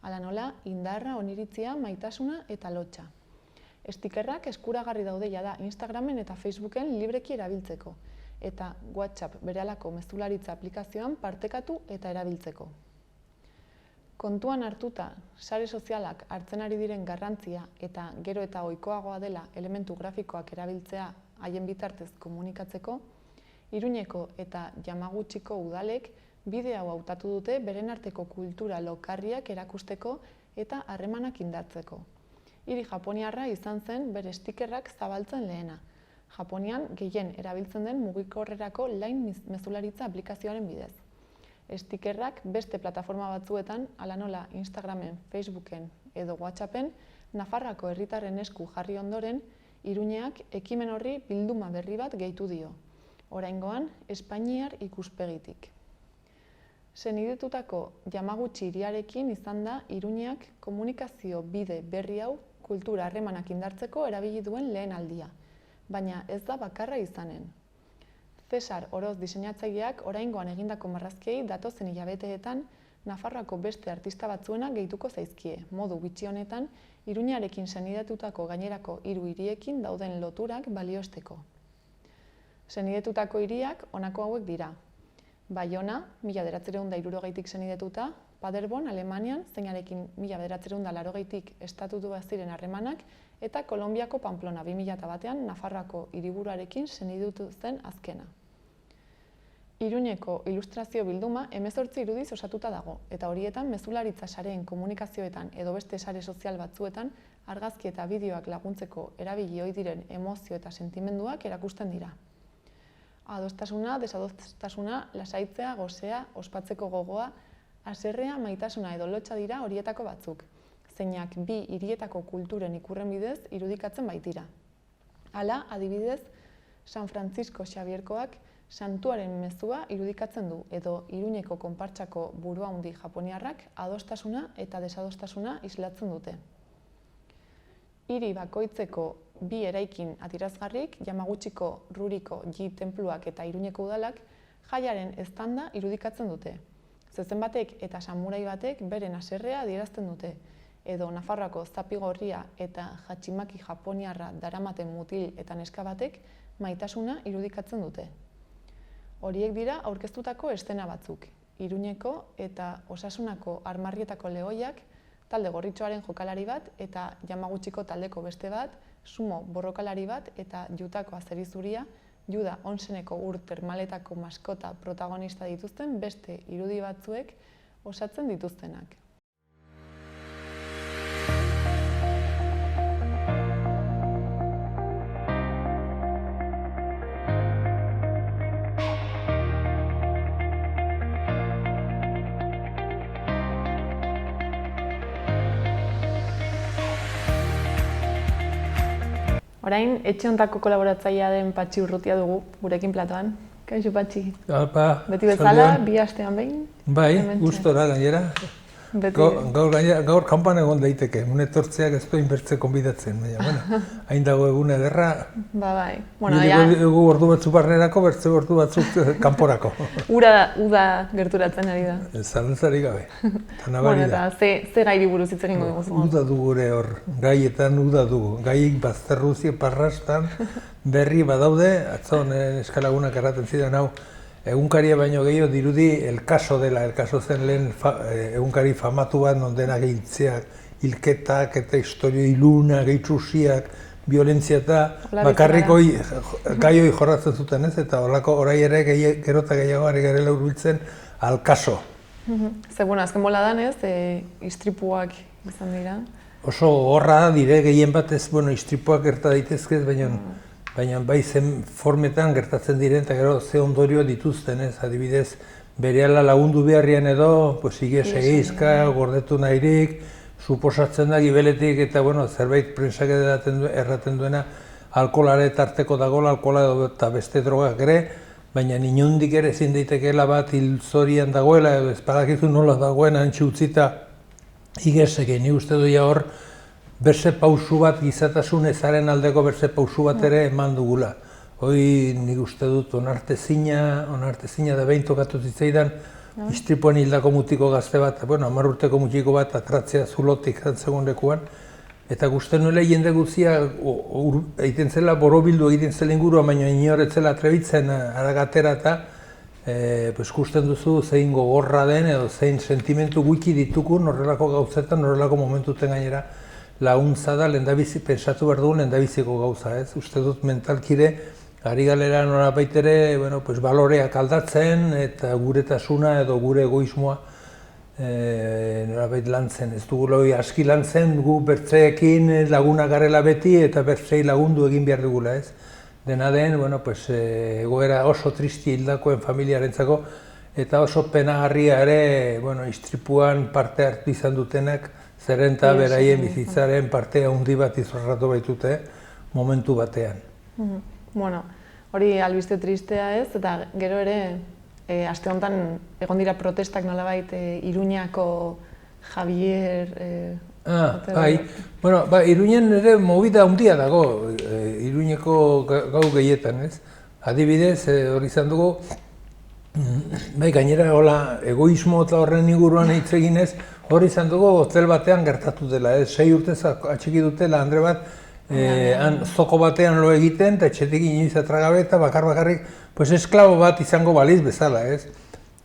Hala nola, indarra, oniritzia, maitasuna eta lotxa. Stikerrak eskuragarri daude jada Instagramen eta Facebooken libreki erabiltzeko, eta WhatsApp berehalako mezularitza aplikazioan partekatu eta erabiltzeko. Kontuan hartuta, sare sozialak hartzen ari diren garrantzia eta gero eta ohikoagoa dela elementu grafikoak erabiltzea haien bitartez komunikatzeko, Iruñeko eta Yamaguchiko udalek bideo hau hautatu dute beren arteko kultura lokarriak erakusteko eta harremanak indartzeko. Hiri japoniarra izan zen bere stikerrak zabaltzen lehena. Japonian gehien erabiltzen den mugikorrerako line mezularitza aplikazioaren bidez. Stikerrak beste plataforma batzuetan, hala nola Instagramen, Facebooken edo WhatsAppen, Nafarroako herritarren esku jarri ondoren, Iruñeak ekimen horri bilduma berri bat gehitu dio. Oraingoan, Espainiar ikuspegitik. Senidetutako Yamaguchi hiriarekin izan da Iruñeak komunikazio bide berri hau kultura harremanak indartzeko erabili duen lehen aldia, baina ez da bakarra izanen. Cesar Oroz diseinatzaileak oraingoan egindako marrazkiei datozen hilabeteetan Nafarroako beste artista batzuena gehituko zaizkie, modu bitxi honetan Iruñarekin senidetutako gainerako 3 hiriekin dauden loturak baliosteko. Senidetutako hiriak honako hauek dira. Baiona, 1960tik senidetuta, Paderborn, Alemanian, zeinarekin 1980tik estatutua ziren harremanak, eta Kolonbiako Pamplona 2001an Nafarroako hiriburuarekin senidetu zen azkena. Iruñeko ilustrazio bilduma 18 irudiz osatuta dago, eta horietan mezularitza sareen komunikazioetan edo beste sare sozial batzuetan argazki eta bideoak laguntzeko erabili ohi diren emozio eta sentimenduak erakusten dira. Adostasuna, desadostasuna, lasaitzea, gozea, ospatzeko gogoa, haserrea, maitasuna edo lotsa dira horietako batzuk, zeinak bi hirietako kulturen ikurren bidez irudikatzen baitira. Hala, adibidez, San Francisco Xabierkoak santuaren mezua irudikatzen du, edo Iruñeko konpartsako buruhaundi japoniarrak adostasuna eta desadostasuna islatzen dute. Hiri bakoitzeko bi eraikin adirazgarrik, Yamaguchiko Ruriko Ji tenpluak eta Iruñeko udalak, jaiaren eztanda irudikatzen dute. Zezen batek eta samurai batek beren haserrea adierazten dute, edo Nafarroako zapi gorria eta Hachimaki japoniarra daramaten mutil eta neska batek maitasuna irudikatzen dute. Horiek dira aurkeztutako estena batzuk, Iruñeko eta Osasunako armarrietako lehoiak, talde gorritxoaren jokalari bat eta Yamaguchiko taldeko beste bat, sumo borrokalari bat eta jutako azerizuria, Juda Onseneko ur termaletako maskota protagonista dituzten beste irudi batzuek osatzen dituztenak. Orain, etxe hontako kolaboratzailea den Patxi Urrutia dugu, gurekin platoan. Kaixo, Patxi. Beti bezala, bi astean behin. Bai, gustora gainera. Gaur kanpan egon daiteke, etortzeak ez du inbertze konbidatzen, baina, hain dago egun ederra. Bai. Nire egu ordu batzu barnerako, bertze ordu batzuk kanporako. Uda gerturatzen ari da. Zalantzari gabe, eta nabari da. Ze gairi buruz hitz egingo dugu? Uda du gure hor, gaietan uda du. Gaiik bazterruzi parrastan berri badaude, atzon eskalagunak erraten zidan hau, egunkaria baino gehiago dirudi El Caso dela, El Caso zen lehen egunkari famatu bat, non dena gehitzeak, hilketak eta historio iluna, gehitzusiak, violentzia eta bakarriko gai hori jorratzen zuten ez, eta horrako orai ere gerota gehiago ari garela hurbiltzen Al Caso. Azken boladan ez, istripuak izan dira. Oso horra dire gehien batez, istripuak gerta daitezkez, baina bai zen formetan gertatzen diren eta gero ze ondorio dituzten ez, adibidez, berehala lagundu beharrian edo, iges egizka, gordetu nahirik, suposatzen da gibeletik eta zerbait prentsak erraten duena alkoholare tarteko dagoela, alkohola eta beste drogak ere, baina inondik ere ezin daitekeela bat hil zorian dagoela, edo ez badakizu nola dagoen antxe utzita igeseke, ni uste duia hor, berze pausu bat gizatasun ezaren aldeko berze pausu bat ere eman dugula. Hoi nik uste dut onartezina da behin tokatu zitzaidan, istripuan hildako mutiko gazte bat, 10 urteko mutiko bat atratzea zulotik zegoen lekuan, eta guzti nuela jende guzia egiten zela borobildu egiten zela inguruan, baina inoretzela atrebitzen aragatera eta ikusten duzu zein gogorra den edo zein sentimentu wiki ditukun horrelako gauzetan, horrelako momentuten gainera, laguntza da lehendabizi, pensatu behar dugun lehendabiziko gauza, ez? Uste dut mentalkire, ari galera norabait ere, baloreak aldatzen eta guretasuna edo gure egoismoa norabait lantzen. Ez dugu loi aski lantzen, gu bertzeekin laguna garela beti eta bertzei lagundu egin behar dugula, ez? Dena den, egoera oso tristi hildakoen familiarentzako eta oso penagarria ere, istripuan parte hartu izan dutenak, zeren eta beraien bizitzaren parte handi bat izorratu baitute momentu batean. Hori albiste tristea ez, eta gero ere, aste honetan egon dira protestak nolabait Iruñako Javier... Bai, Iruñen ere movida handia dago, Iruñeko gau gehietan ez. Adibidez, hori izan dugu, gainera egoismo eta horren inguruan hitz eginez, hori izan dugu hotel batean gertatu dela, 6 urtez atxiki dutela Andre bat, zoko batean lo egiten, eta etxetik inoiz atragabe eta bakarrik, esklabo bat izango baliz bezala, ez?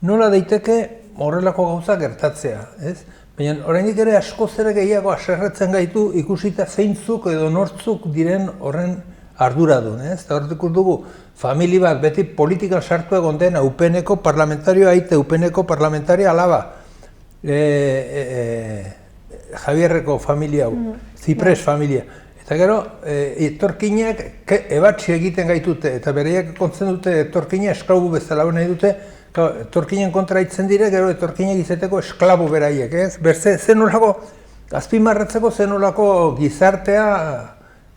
Nola daiteke horrelako gauza gertatzea, ez? Baina oraindik ere askoz ere gehiago haserretzen gaitu ikusita zeintzuk edo nortzuk diren horren arduradun, ez? Eta hor dugu, famili bat beti politikan sartu egon dena, UPN-eko parlamentario aite, UPN-eko parlamentario alaba, Javierreko familia hau, Zipres familia. Eta gero, etorkinak ebatzi egiten gaitute, eta bereiak kontzen dute etorkina esklabu bezala nahi dute, etorkinen kontra itzen dire, gero etorkinak izateko esklabu beraiek, ez? Berze, zenolako, azpimarratzeko zenolako gizartea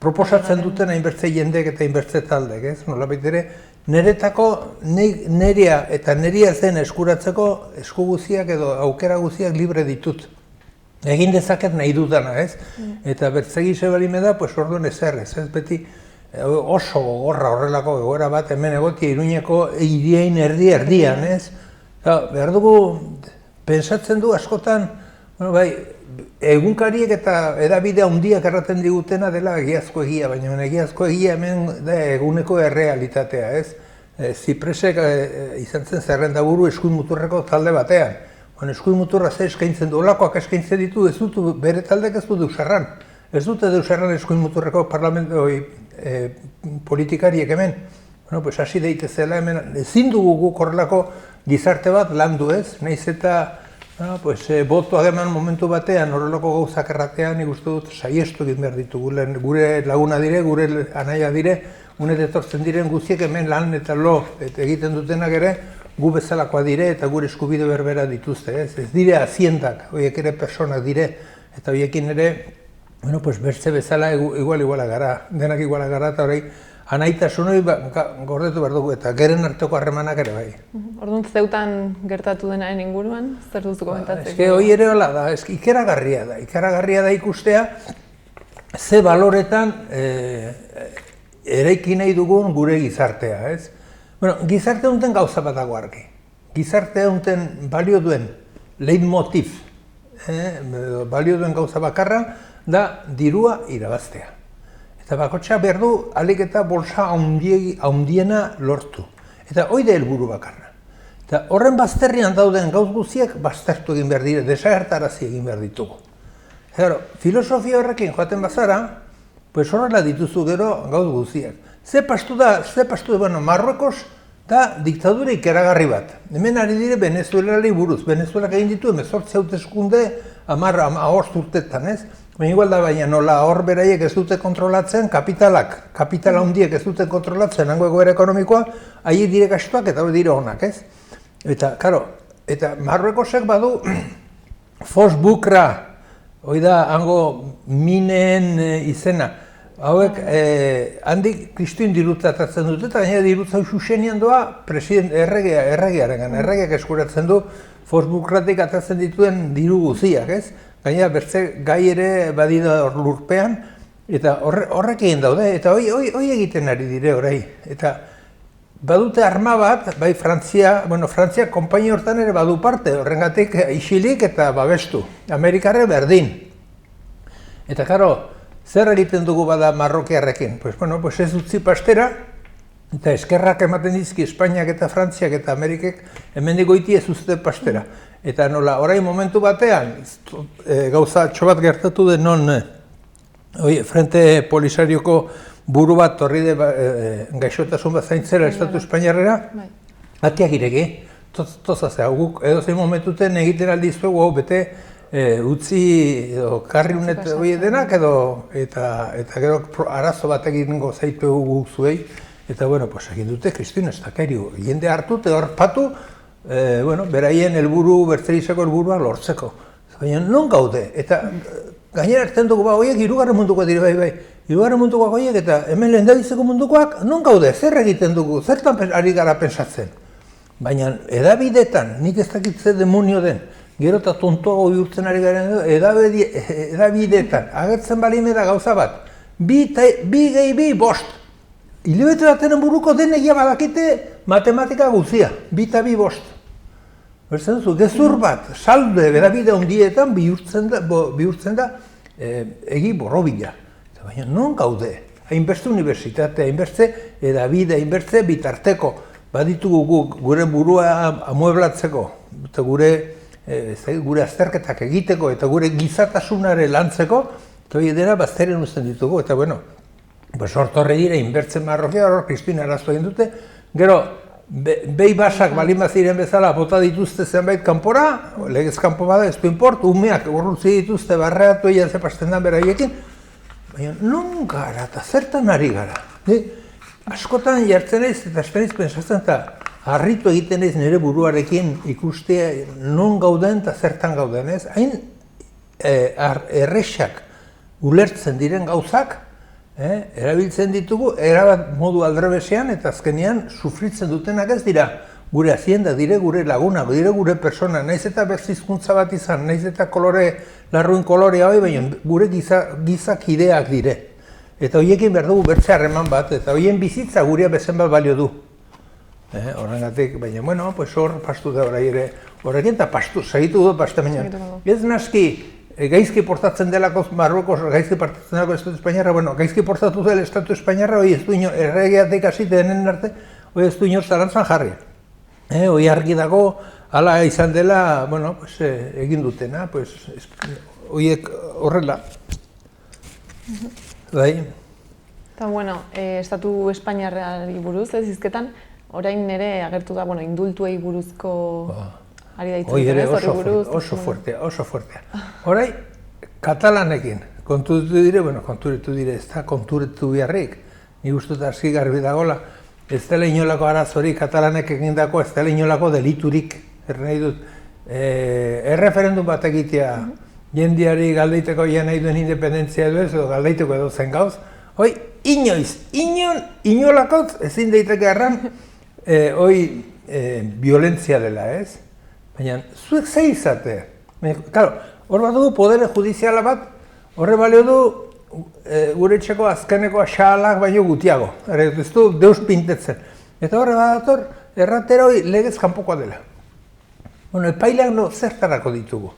proposatzen duten hainbertze jendek eta hainbertze taldek, ez? Nola baitere, nerea eta neria zen eskuratzeko esku guziak edo aukera guziak libre ditut. Egin dezaket nahi dudana, ez? Eta bertzegi zebalime da, pues orduan ezerrez, ez? Beti oso gogorra horrelako egoera bat hemen egotia Iruñeko hirien erdian, ez? Behar dugu, pensatzen du askotan, bai, egunkariek eta edabide handiak erraten digutena dela egiazko egia, baina egiazko egia hemen da eguneko errealitatea, ez? Zipresek izan zen zerrendaburu eskuin muturreko talde batean. Eskuin muturra ze eskaintzen du, olakoak eskaintzen ditu, ez dut bere taldek ez du deusarran. Ez dute deusarran eskuin muturreko politikariek hemen. Pues hasi daitezela hemen, ezin dugu guk horrelako gizarte bat landu ez, nahiz eta botoa eman momentu batean horrelako gauzak erratean, nik uste dut saiestu egin behar ditugu, gure laguna dire, gure anaia dire, unet etortzen diren guztiek hemen lan eta lo egiten dutenak ere, gu bezalakoa dire eta gure eskubide berbera dituzte, ez? Ez dire aziendak, horiek ere personak dire, eta horiekin ere, bertze bezala iguala gara, denak iguala gara, eta hori, anaitasun hori gordetu behar dugu, eta geren arteko harremanak ere bai. Orduan zeutan gertatu denaren inguruan, zer duzu komentatzeko? Eske hori ere hola da, ikaragarria da ikustea, ze baloretan eraiki nahi dugun gure gizartea, ez? Gizarte honen gauza bat dago argi. Gizarte honen balio duen leitmotiv, balio duen gauza bakarra, da dirua irabaztea. Eta bakotxa behar du alik eta bolsa handiena lortu. Eta hori da helburu bakarra. Eta horren bazterrian dauden gauz guztiak baztertu egin behar dire, desagertarazi egin behar ditugu. Filosofia horrekin joaten bazara, horrela dituzu gero gauz guztiak. Ze pastu da, Marruekos da diktadura ikeragarri bat. Hemen ari dire Venezuelari buruz. Venezuelak egin ditu 18 hauteskunde 10 urtetan, ez? Baina nola hor beraiek ez dute kontrolatzen, kapitala handiek ez dute kontrolatzen, hango egoera ekonomikoa, haiek dire gastuak eta hori dire honak, ez? Eta Marruekosek badu Fosbukra, hori da hango mineen izena, hauek handik kristuin dirutzatzen dute, eta gainera dirutza xuxenian doa erregeak eskuratzen du Fosbukratik atatzen dituen diru guziak, ez? Gainera bertze gai ere badida lurpean, eta horrek egin daude, eta hoi egiten ari dire orai. Eta badute arma bat, bai Frantzia konpainia hortan ere badu parte, horrengatik isilik eta babestu, Amerikarre berdin. Eta zer egiten dugu bada marrokiarrekin? Ez utzi pastera, eta eskerrak ematen dizki Espainiak eta Frantziak eta Amerikek hemendik goiti ez uzte pastera. Eta nola, orain momentu batean, gauza txobat gertatu den non, Frente Polisarioko buru bat torride gaixotasun bat zaintzera Estatu Espainiarrera, atiak ireki, tozazea, guk edozein momentuten egiten aldizuegu hau bete, utzi karri unet hori denak edo eta gero arazo bat egingo zaitu guk zuei, eta egin dute kristuin ez dakariu, jende hartu eta horpatu, beraien helburu, bertzerizeko helburua lortzeko. Baina non gaude, eta gainera hartzen dugu, horiek hirugarren mundukoak dire, bai, hirugarren mundukoak horiek eta hemen lehendabiziko mundukoak non gaude, zer egiten dugu, zertan ari gara pensatzen. Baina edabidetan, nik ez dakit ze demonio den, gero eta tontoago bihurtzen ari garen edabidetan, agertzen balime da gauza bat, bi gehi bi bost. Hilabete batenen buruko denegia badakite matematika guzia, bi eta bi bost. Bertzen duzu, gezur bat, salde edabide handietan bihurtzen da egi borrobila. Baina non gaude, hainbeste unibertsitate, hainbeste edabide, hainbeste bitarteko, baditugu gure burua amueblatzeko, eta gure azterketak egiteko eta gure gizatasunare lantzeko, eta hori dena bazteren uzten ditugu, eta pues hortorre dire, inbertzen marrokia, hor Kristina araztu egin dute, gero, behi basak balin baziren bezala bota dituzte zenbait kanpora, legez kanpo bada, ez du import, umeak urrutzi dituzte barreatu egin zepasten da beraiekin, baina non gara eta zertan ari gara. Askotan jartzen ez eta esperiz pensatzen eta harritu egiten ez nire buruarekin ikustea non gauden eta zertan gauden ez. Hain erresak ulertzen diren gauzak, erabiltzen ditugu, erabat modu aldrebesean eta azkenean sufritzen dutenak ez dira. Gure hazienda dire, gure laguna, dire gure persona, naiz eta berzizkuntza bat izan, naiz eta larruin kolorea hoi, baina gure gizak ideak dire. Eta horiekin behar dugu bertze harreman bat, eta horien bizitza gurea bezen bat balio du. Horrengatik, baina, bueno, pues hor pastu da orai ere, horrekin eta pastu, segitu du pastu, baina. Ez naski, gaizki portatzen delako Marruekos, gaizki portatzen delako Estatu Espainiarra, bueno, gaizki portatu dela Estatu Espainiarra, hori ez du ino, erregeatik hasi denen arte, hori ez du inor zalantzan jarri. Hori argi dago, hala izan dela, bueno, pues, egin dutena, pues, horiek horrela. Bai. Eta, bueno, Estatu Espainiarrari buruz, ez izketan, orain nire agertu da, bueno, indultuei buruzko ari da Hoi ere oso fuertea. Horai, katalanekin konturitu dire, bueno, konturitu dire, ez da konturitu biharrik, nik uste dut aski garbi dagoela, ez dela inolako arazori katalanek egindako, ez dela inolako deliturik, nahi dut, erreferendum bat egitea, jendiari galdeiteko nahi duen independentzia edo ez, edo galdeiteko edo zen gauz, hoi, inolakotz ezin daiteke erran, violentzia dela, ez? Baina, zuek zei izate. Claro, hor bat dugu podere judiziala bat, horre balio du gure etxeko azkeneko xahalak baino gutiago. Ez du deus pintetzen. Eta horre badator, erratera hori legez kanpokoa dela. Bueno, epaileak zertarako ditugu.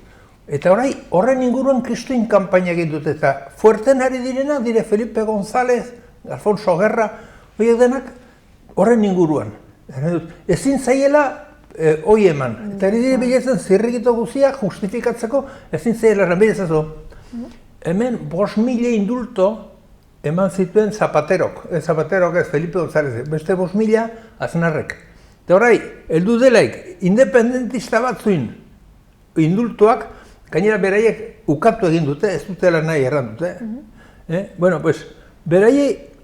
Eta orai, horren inguruan kristuin kanpaina egin dut, eta fuerten ari direna, dire Felipe González, Alfonso Guerra, horiek denak horren inguruan. Ezin zaiela hoi eman. Eta ari dire bilatzen zirrikito guziak justifikatzeko, ezin zaiela erranbidezazu. Hemen 5.000 indulto eman zituen Zapaterok. Zapaterok ez, Felipe González, beste 5.000 Aznarrek. Eta orai, heldu delaik, independentista batzuin indultuak, gainera beraiek ukatu egin dute, ez dutela nahi erran dute. Bueno, pues, beraiek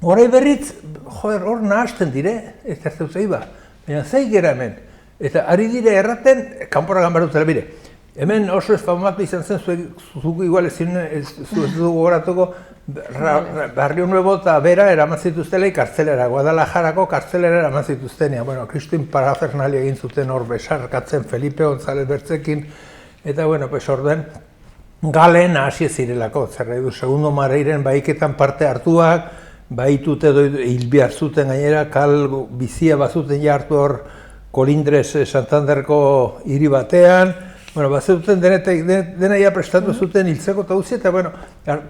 orai berriz, joder, hor nahazten dire, ez da zeu ba. Baina zei gera hemen. Eta ari dire erraten, kanpora gambar dutela, bire. Hemen oso ez famatu izan zen, zuku igual ez dugu goratuko, Barrio Nuevo eta Bera eraman zituztela kartzelera, Guadalajarako kartzelera eraman zituztenia. Bueno, Kristin parafernalia egin zuten hor besarkatzen Felipe González Bertzekin, eta bueno, pues orden galen hasi zirelako, zer edu, segundo Mareiren baiketan parte hartuak, baitute hil behar zuten gainera, kal bizia bazuten jartu hor Kolindres Santanderko hiri batean, bueno, bazuten denaia prestatu zuten hiltzeko eta guzti, eta bueno,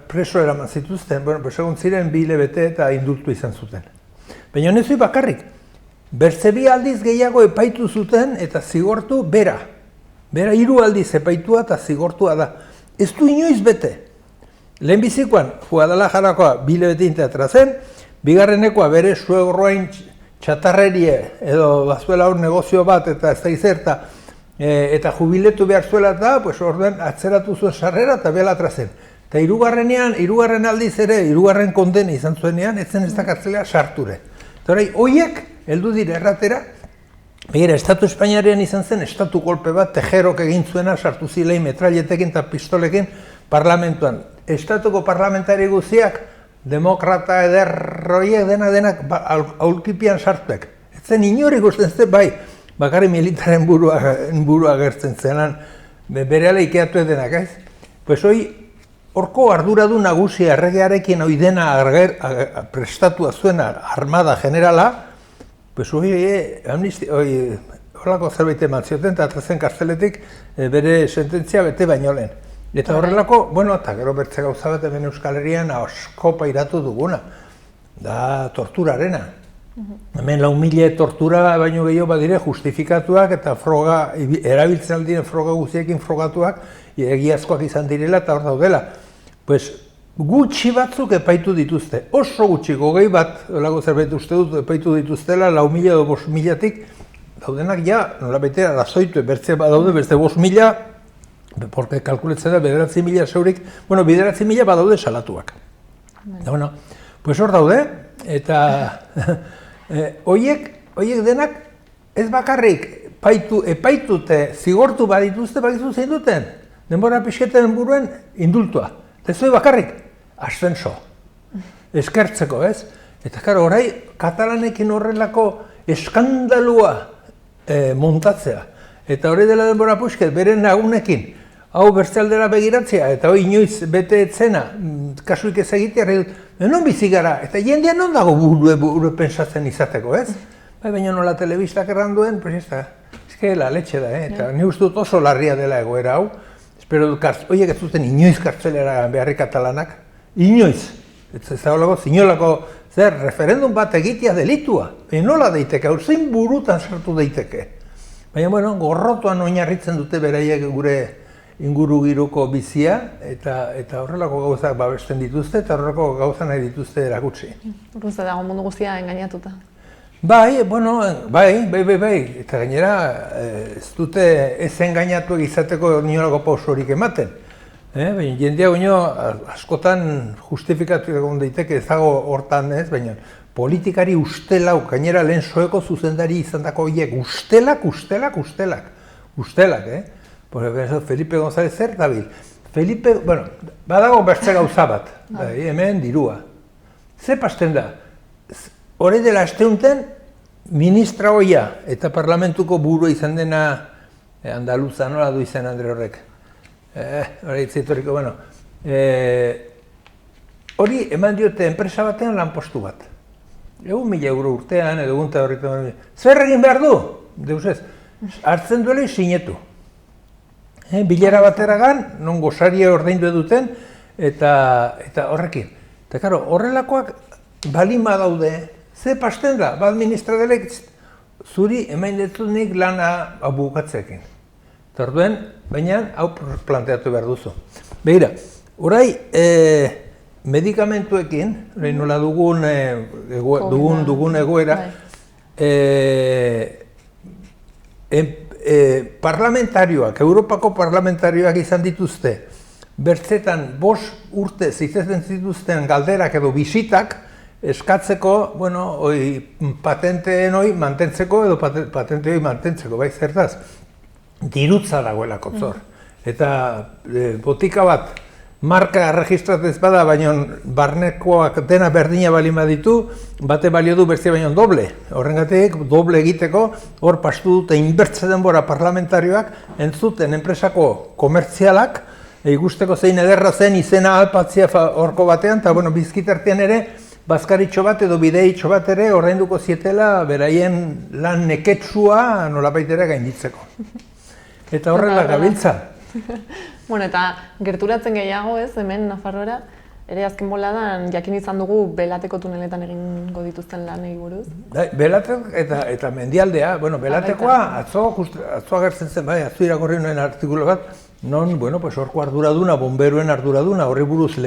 preso eraman zituzten, bueno, pues egon ziren 2 hilabete eta indultu izan zuten. Baina honezui bakarrik, bertze 2 aldiz gehiago epaitu zuten eta zigortu Bera. Bera 3 aldiz epaitua eta zigortua da. Ez du inoiz bete. Lehenbizikoan, Guadalajarakoa 2 hilabete inteatra zen, bigarrenekoa bere suegroain txatarrerie edo bazuela hor negozio bat eta ez da izerta, eta jubiletu behar zuela eta, pues orden atzeratu zuen sarrera eta behala zen. Eta 3. aldiz ere, 3. kondena izan zuenean, etzen ez da kartzelea sarture. Eta horai, horiek, heldu dire erratera, begira, Estatu Espainiarean izan zen, estatu kolpe bat, Tejerok egin zuena, sartu zilei metralletekin eta pistolekin parlamentuan. Estatuko parlamentari guziak, demokrata ederroiek denak aulkipian sartuek. Ez zen inorik usten zen, bai, bakarri militaren burua gertzen zenan, berehala ikeatu edenak, ez? Pues hoi, horko arduradun nagusia erregearekin hoi dena prestatua zuena armada generala, pues hoi, horrelako zerbait eman zioten, eta atrazen kartzeletik bere sententzia bete baino lehen. Eta horrelako, bueno, eta gero bertze gauza bat hemen Euskal Herrian asko pairatu duguna, da torturarena. Hemen 4.000 tortura baino gehiago badire justifikatuak eta froga, erabiltzen aldiren froga guztiekin frogatuak, egiazkoak izan direla eta hor daudela. Pues, gutxi batzuk epaitu dituzte. Oso gutxi, 20 bat, olago zerbait uste dut, epaitu dituztela, 4.000 edo 5.000-tik, daudenak ja, nola baitera, razoitu, bertze badaude, beste 5.000, porque kalkuletzen da, 9.000 zeurik, bueno, 9.000 badaude salatuak. Da, bueno, pues hor daude, eta hoiek denak ez bakarrik epaitute zigortu badituzte, bakizu zein duten, denbora pixketen buruen indultua. Eta ez bakarrik, ascenso, eskertzeko, ez? Eta karo, orai, katalanekin horrelako eskandalua montatzea. Eta hori dela denbora pixket, beren lagunekin, hau bertzealdera begiratzea, eta hori inoiz bete etzena, kasuik ez egitea, non bizi gara, eta jendea non dago buru pentsatzen izateko, ez? Baina nola telebistak erranduen, pues ez da, la letxe da, eta ni uste dut oso larria dela egoera hau, espero dut, horiek ez zuten inoiz kartzelera beharri katalanak, inoiz, ez da holago, zinolako, zer, referendum bat egitea delitua, nola daiteke, hau zein burutan sartu daiteke. Baina, bueno, gorrotuan oinarritzen dute beraiek gure inguru giruko bizia, eta horrelako gauzak babesten dituzte, eta horrelako gauza nahi dituzte erakutsi. Urruntze dago mundu guztia engainatuta. Bai, bueno, bai, eta gainera ez dute ez engainatu egizateko inolako pausorik ematen. Baina jendea baino askotan justifikatu egon daiteke ez dago hortan ez, baina politikari ustelau, gainera lehen soeko zuzendari izandako horiek ustelak, Felipe González zer dabil. Felipe, bueno, badago bertze gauza bat, hemen dirua. Ze pasten da? Hore dela asteunten, ministra hoia eta parlamentuko burua izan dena Andaluza, nola du izan Andre horrek? Hori itzaitoriko, bueno. Hori eman diote enpresa batean lanpostu bat. 1.000 euro urtean, edo gunta horretan. Zer egin behar du? Deus ez, hartzen duela sinetu. Bilera bateragan, non gosaria ordaindu eduten, eta horrekin. Eta karo, horrelakoak balima daude, ze pasten da, bat administradelek zuri emain detzunik lana bukatzeekin. Eta orduen, baina hau planteatu behar duzu. Begira, orai medikamentuekin, nola dugun egoera, parlamentarioak, Europako parlamentarioak izan dituzte, bertzetan 5 urte zizetzen zituzten galderak edo bisitak eskatzeko, bueno, patenteen hori mantentzeko edo patente hori mantentzeko, bai zertaz, dirutza dagoelako zor. Eta botika bat, marka registratez bada, baina barnekoak dena berdina balin baditu, bate balio du bertzea baino doble. Horrengatik, doble egiteko, hor pastu dute inbertze denbora parlamentarioak entzuten enpresako komertzialak, ikusteko zein ederra zen izena alpatzia horko batean, eta bueno, bizkitartean ere, bazkaritxo bat edo bideitxo bat ere ordainduko zietela beraien lan neketsua nolabait ere gainditzeko. Eta horrela gabiltza. Bueno, eta gerturatzen gehiago ez, hemen Nafarroara, ere azken boladan jakin izan dugu Belateko tuneletan egingo dituzten lanei buruz. Belatek eta mendialdea, bueno, Belatekoa atzo agertzen zen, bai, atzo irakurri nuen artikulu bat, non, bueno, pues horko arduraduna, bomberuen arduraduna, horri buruz,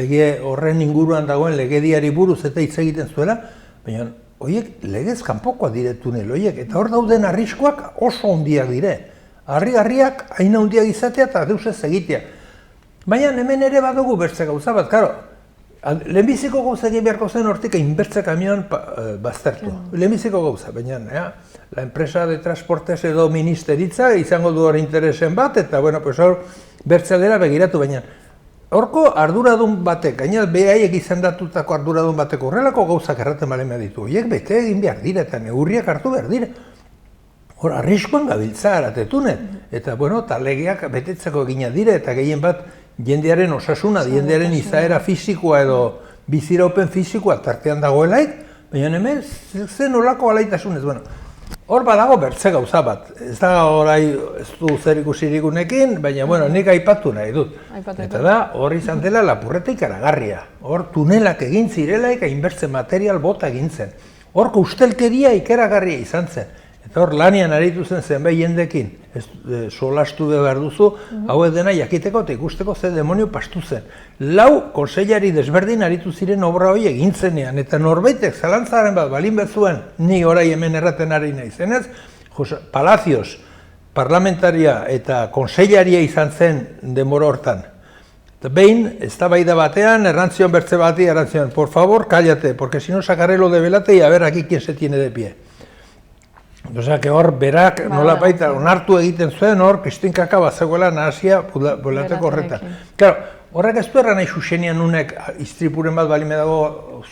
horren inguruan dagoen legediari buruz eta hitz egiten zuela, baina horiek legez kanpokoa dire tunel horiek, eta hor dauden arriskoak oso handiak dire. Harri-harriak hain handiak izatea eta deus ez egitea. Baina hemen ere badugu bertze gauza bat, karo, lehenbiziko gauza egin beharko zen hortik inbertze kamion baztertu. Lehenbiziko gauza, baina la empresa de transportes edo ministeritza izango du hor interesen bat, eta bueno, pues hor bertzealdera begiratu, baina horko arduradun batek, gainera beraiek izendatutako arduradun batek horrelako gauzak erraten balema ditu. Horiek bete egin behar dira eta neurriak hartu behar dira. Hor, arriskoan gabiltza aratetunet, eta bueno, legeak betetzeko egina dire, eta gehien bat jendearen osasuna, jendearen izaera fisikoa edo biziraupen fisikoa tartean dagoelaik, baina hemen zen olako alaitasunez. Bueno, hor badago bertze gauza bat, ez da orai ez du zer ikusirigunekin, baina bueno, nik aipatu nahi dut. Eta da, hor izan dela lapurreta ikaragarria, hor tunelak egin zirelaik hainbertze material bota egin zen. Horko ustelkeria ikaragarria izan zen. Eta hor, lanian aritu zen zenbait jendekin, solastu behar duzu, hauek dena jakiteko eta ikusteko ze demonio pastu zen. 4 kontseilari desberdin aritu ziren obra hori egin zenean, eta norbaitek zalantzaren bat balin bezuen, ni orai hemen erraten ari naizenez, Palacios, parlamentaria eta konseilaria izan zen denbora hortan. Eta behin, eztabaida batean, errantzion bertze bati, errantzion, por favor, cállate, porque si no sacaré lo de velate y a ver aquí quién se tiene de pie. Osea, que hor, berak nola baita onartu egiten zuen, hor, kristinkaka bazegoela nahasia bulateko horretan. Claro, horrek ez du erran nahi zuzenian unek istripuren bat balime dago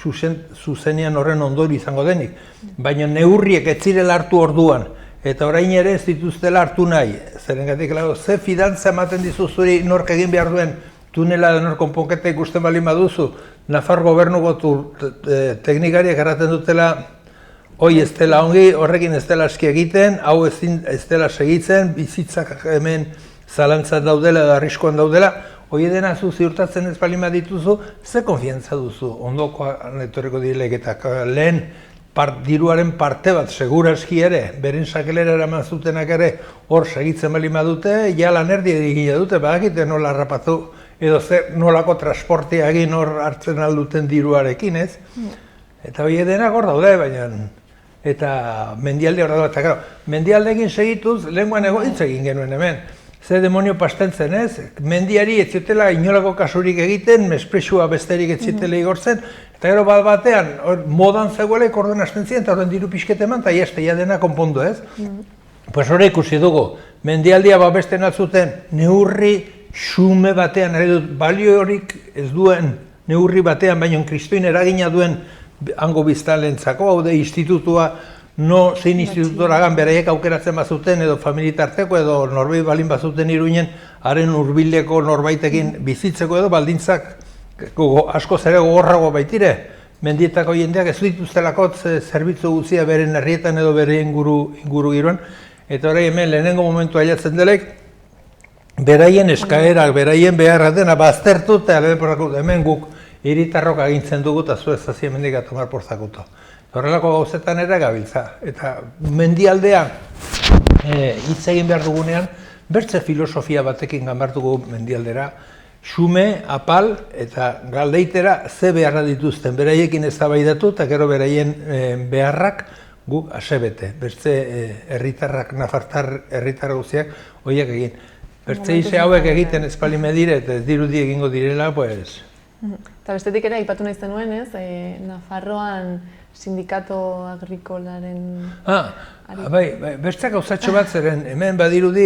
zuzenean horren ondori izango denik, baina neurriek ez zirela hartu orduan, eta orain ere ez dituztela hartu nahi. Zerengatik, ze fidantza ematen dizu zuri nork egin behar duen tunela denor konponketa ikusten balin baduzu, Nafar gobernuko teknikariak erraten dutela hoi ez dela ongi, horrekin ez dela aski egiten, hau ez dela segitzen, bizitzak hemen zalantzat daudela edo arriskoan daudela, hoi dena zu ziurtatzen ez balin dituzu, ze konfiantza duzu, ondokoan etorriko dileketak, lehen diruaren parte bat seguraski ere, beren sakelera eraman zutenak ere hor segitzen balin badute, ja lan erdi egina dute, badakite nola harrapatu, edo nolako transportea egin hor hartzen alduten diruarekin, ez? Eta hoi denak hor daude, baina... Eta mendialde hor dago, eta gero, mendialdeekin segituz, lehenguan hitz egin genuen hemen. Ze demonio pastentzen ez, mendiari ez ziotela inolako kasurik egiten, mespresua besterik ez ziotela igortzen, eta gero bat batean, modan zegoela ikorduen hasten ziren, eta horren diru pixket eman, eta jazte, ja dena konpondu ez. Pues hori ikusi dugu, mendialdia babesten atzuten neurri xume batean, balio horik ez duen neurri batean, baina kristoin eragina duen hango biztanleentzako, hau de institutua, zein institutoragan beraiek aukeratzen bazuten, edo familitarteko, edo norbait balin bazuten Iruinen, haren hurbileko norbaitekin bizitzeko edo baldintzak asko zere gogorrago baitire. Mendietako jendeak ez dituztelako zerbitzu guztia beren herrietan edo bere inguru giroan, eta hori hemen lehenengo momentu ailatzen delek, beraien eskaerak, beraien beharra dena baztertu eta hemen guk hiritarrok agintzen dugu eta zu ez hazi hemendik a tomar por zakuto. Horrelako gauzetan ere gabiltza. Eta mendialdea hitz egin behar dugunean, bertze filosofia batekin ganbartugu mendialdera, xume, apal eta galdeitera ze beharra dituzten. Beraiekin eztabaidatu eta gero beraien beharrak guk asebete. Bertze herritarrak, nafartar herritar guztiak horiek egin. Bertze ize hauek egiten ez palime dire eta ez dirudi egingo direla, pues... Eta bestetik ere, aipatu nahi zenuen, ez? Nafarroan sindikato agrikolaren... Bai, beste gauzatxo bat zeren, hemen badirudi,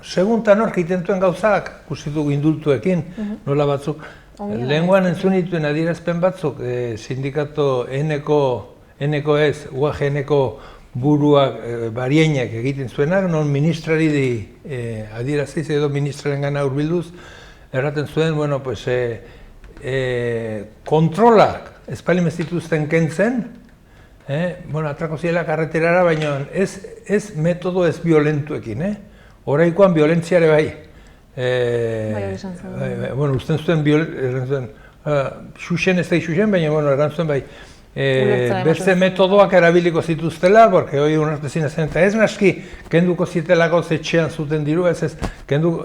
seguntan hor egiten gauzak, ikusitu indultuekin, nola batzuk. Lehenguan entzun dituen adierazpen batzuk, sindikato eneko ez, UAG-eneko buruak, barienak egiten zuenak, non ministrari adieraziz edo ministraren gana urbilduz, erraten zuen, kontrolak ez palin ez dituzten kentzen, atrako ziela karreterara, baina ez metodo ez violentuekin, oraikoan violentziare bai. Usten zuen, xuxen ez da xuxen, baina erantzuen bai. Beste metodoak erabiliko zituztela, porque hori unartezina zen, eta ez naski, kenduko zitelako zetxean zuten diru, ez kendu...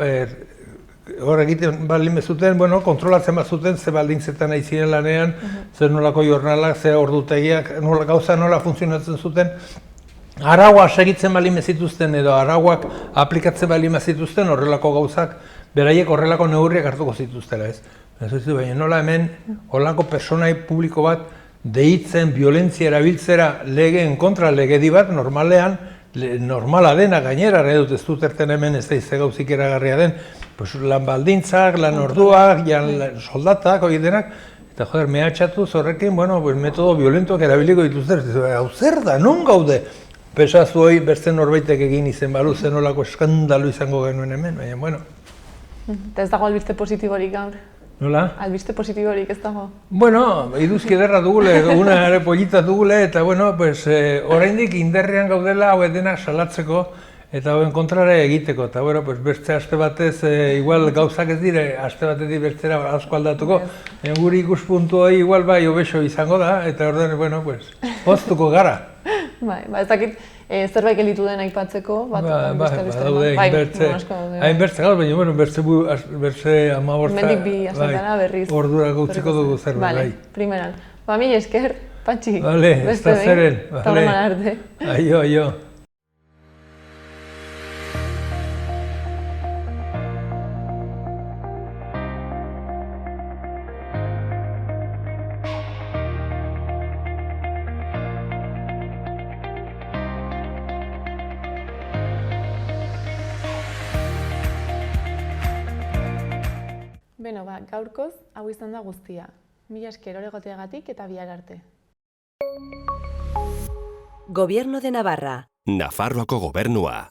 Hor egiten baldin bezuten, kontrolatzen bazuten, ze baldintzetan nahi ziren lanean, zer nolako jornalak, ze ordutegiak, gauza nola funtzionatzen zuten. Araua segitzen baldin bezituzten edo arauak aplikatzen baldin bezituzten horrelako gauzak, beraiek horrelako neurriak hartuko zituztela ez. Baina nola hemen, horrelako personai publiko bat deitzen, violentzia erabiltzera legeen kontra legedi bat, normalean, normala dena gainera, edut ez dut erten hemen ez da izte gauzik eragarria den, lan baldintzak, lan orduak, soldatak, hori denak, eta joder, mehatxatuz horrekin, metodo violentoak erabiliko dituzte, hau zer da, non gaude? Pesazu hori beste norbaitek egin izen balu, zen olako eskandalu izango genuen hemen, baina, bueno. Eta ez dago albiste positiborik gaur? Nola? Albiste positiborik ez dago? Iduzki ederra dugule, una ere pollita dugule, eta, oraindik inderrean gaudela hau denak salatzeko, eta hoen kontrara egiteko, eta beste aste batez, igual gauzak ez dire, aste batetik bestera asko aldatuko, guri ikuspuntu hori igual bai hobeso izango da, eta orduan, poztuko gara. Bai, ez dakit, Zerbait gelitu den aipatzeko, bat badaude, hainbertze gaur, baina, bueno, bertze amabostak, hemendik bi azaltara berriz. Ordurako utziko dugu zerbait, bai. Primeran. Mil esker, Patxi. Vale, ez da zeren. Eta horreman arte. Aio. Beno, gaurkoz, hau izan da guztia. Mila esker oregoteagatik eta bihar arte. Gobierno de Navarra. Nafarroako gobernua.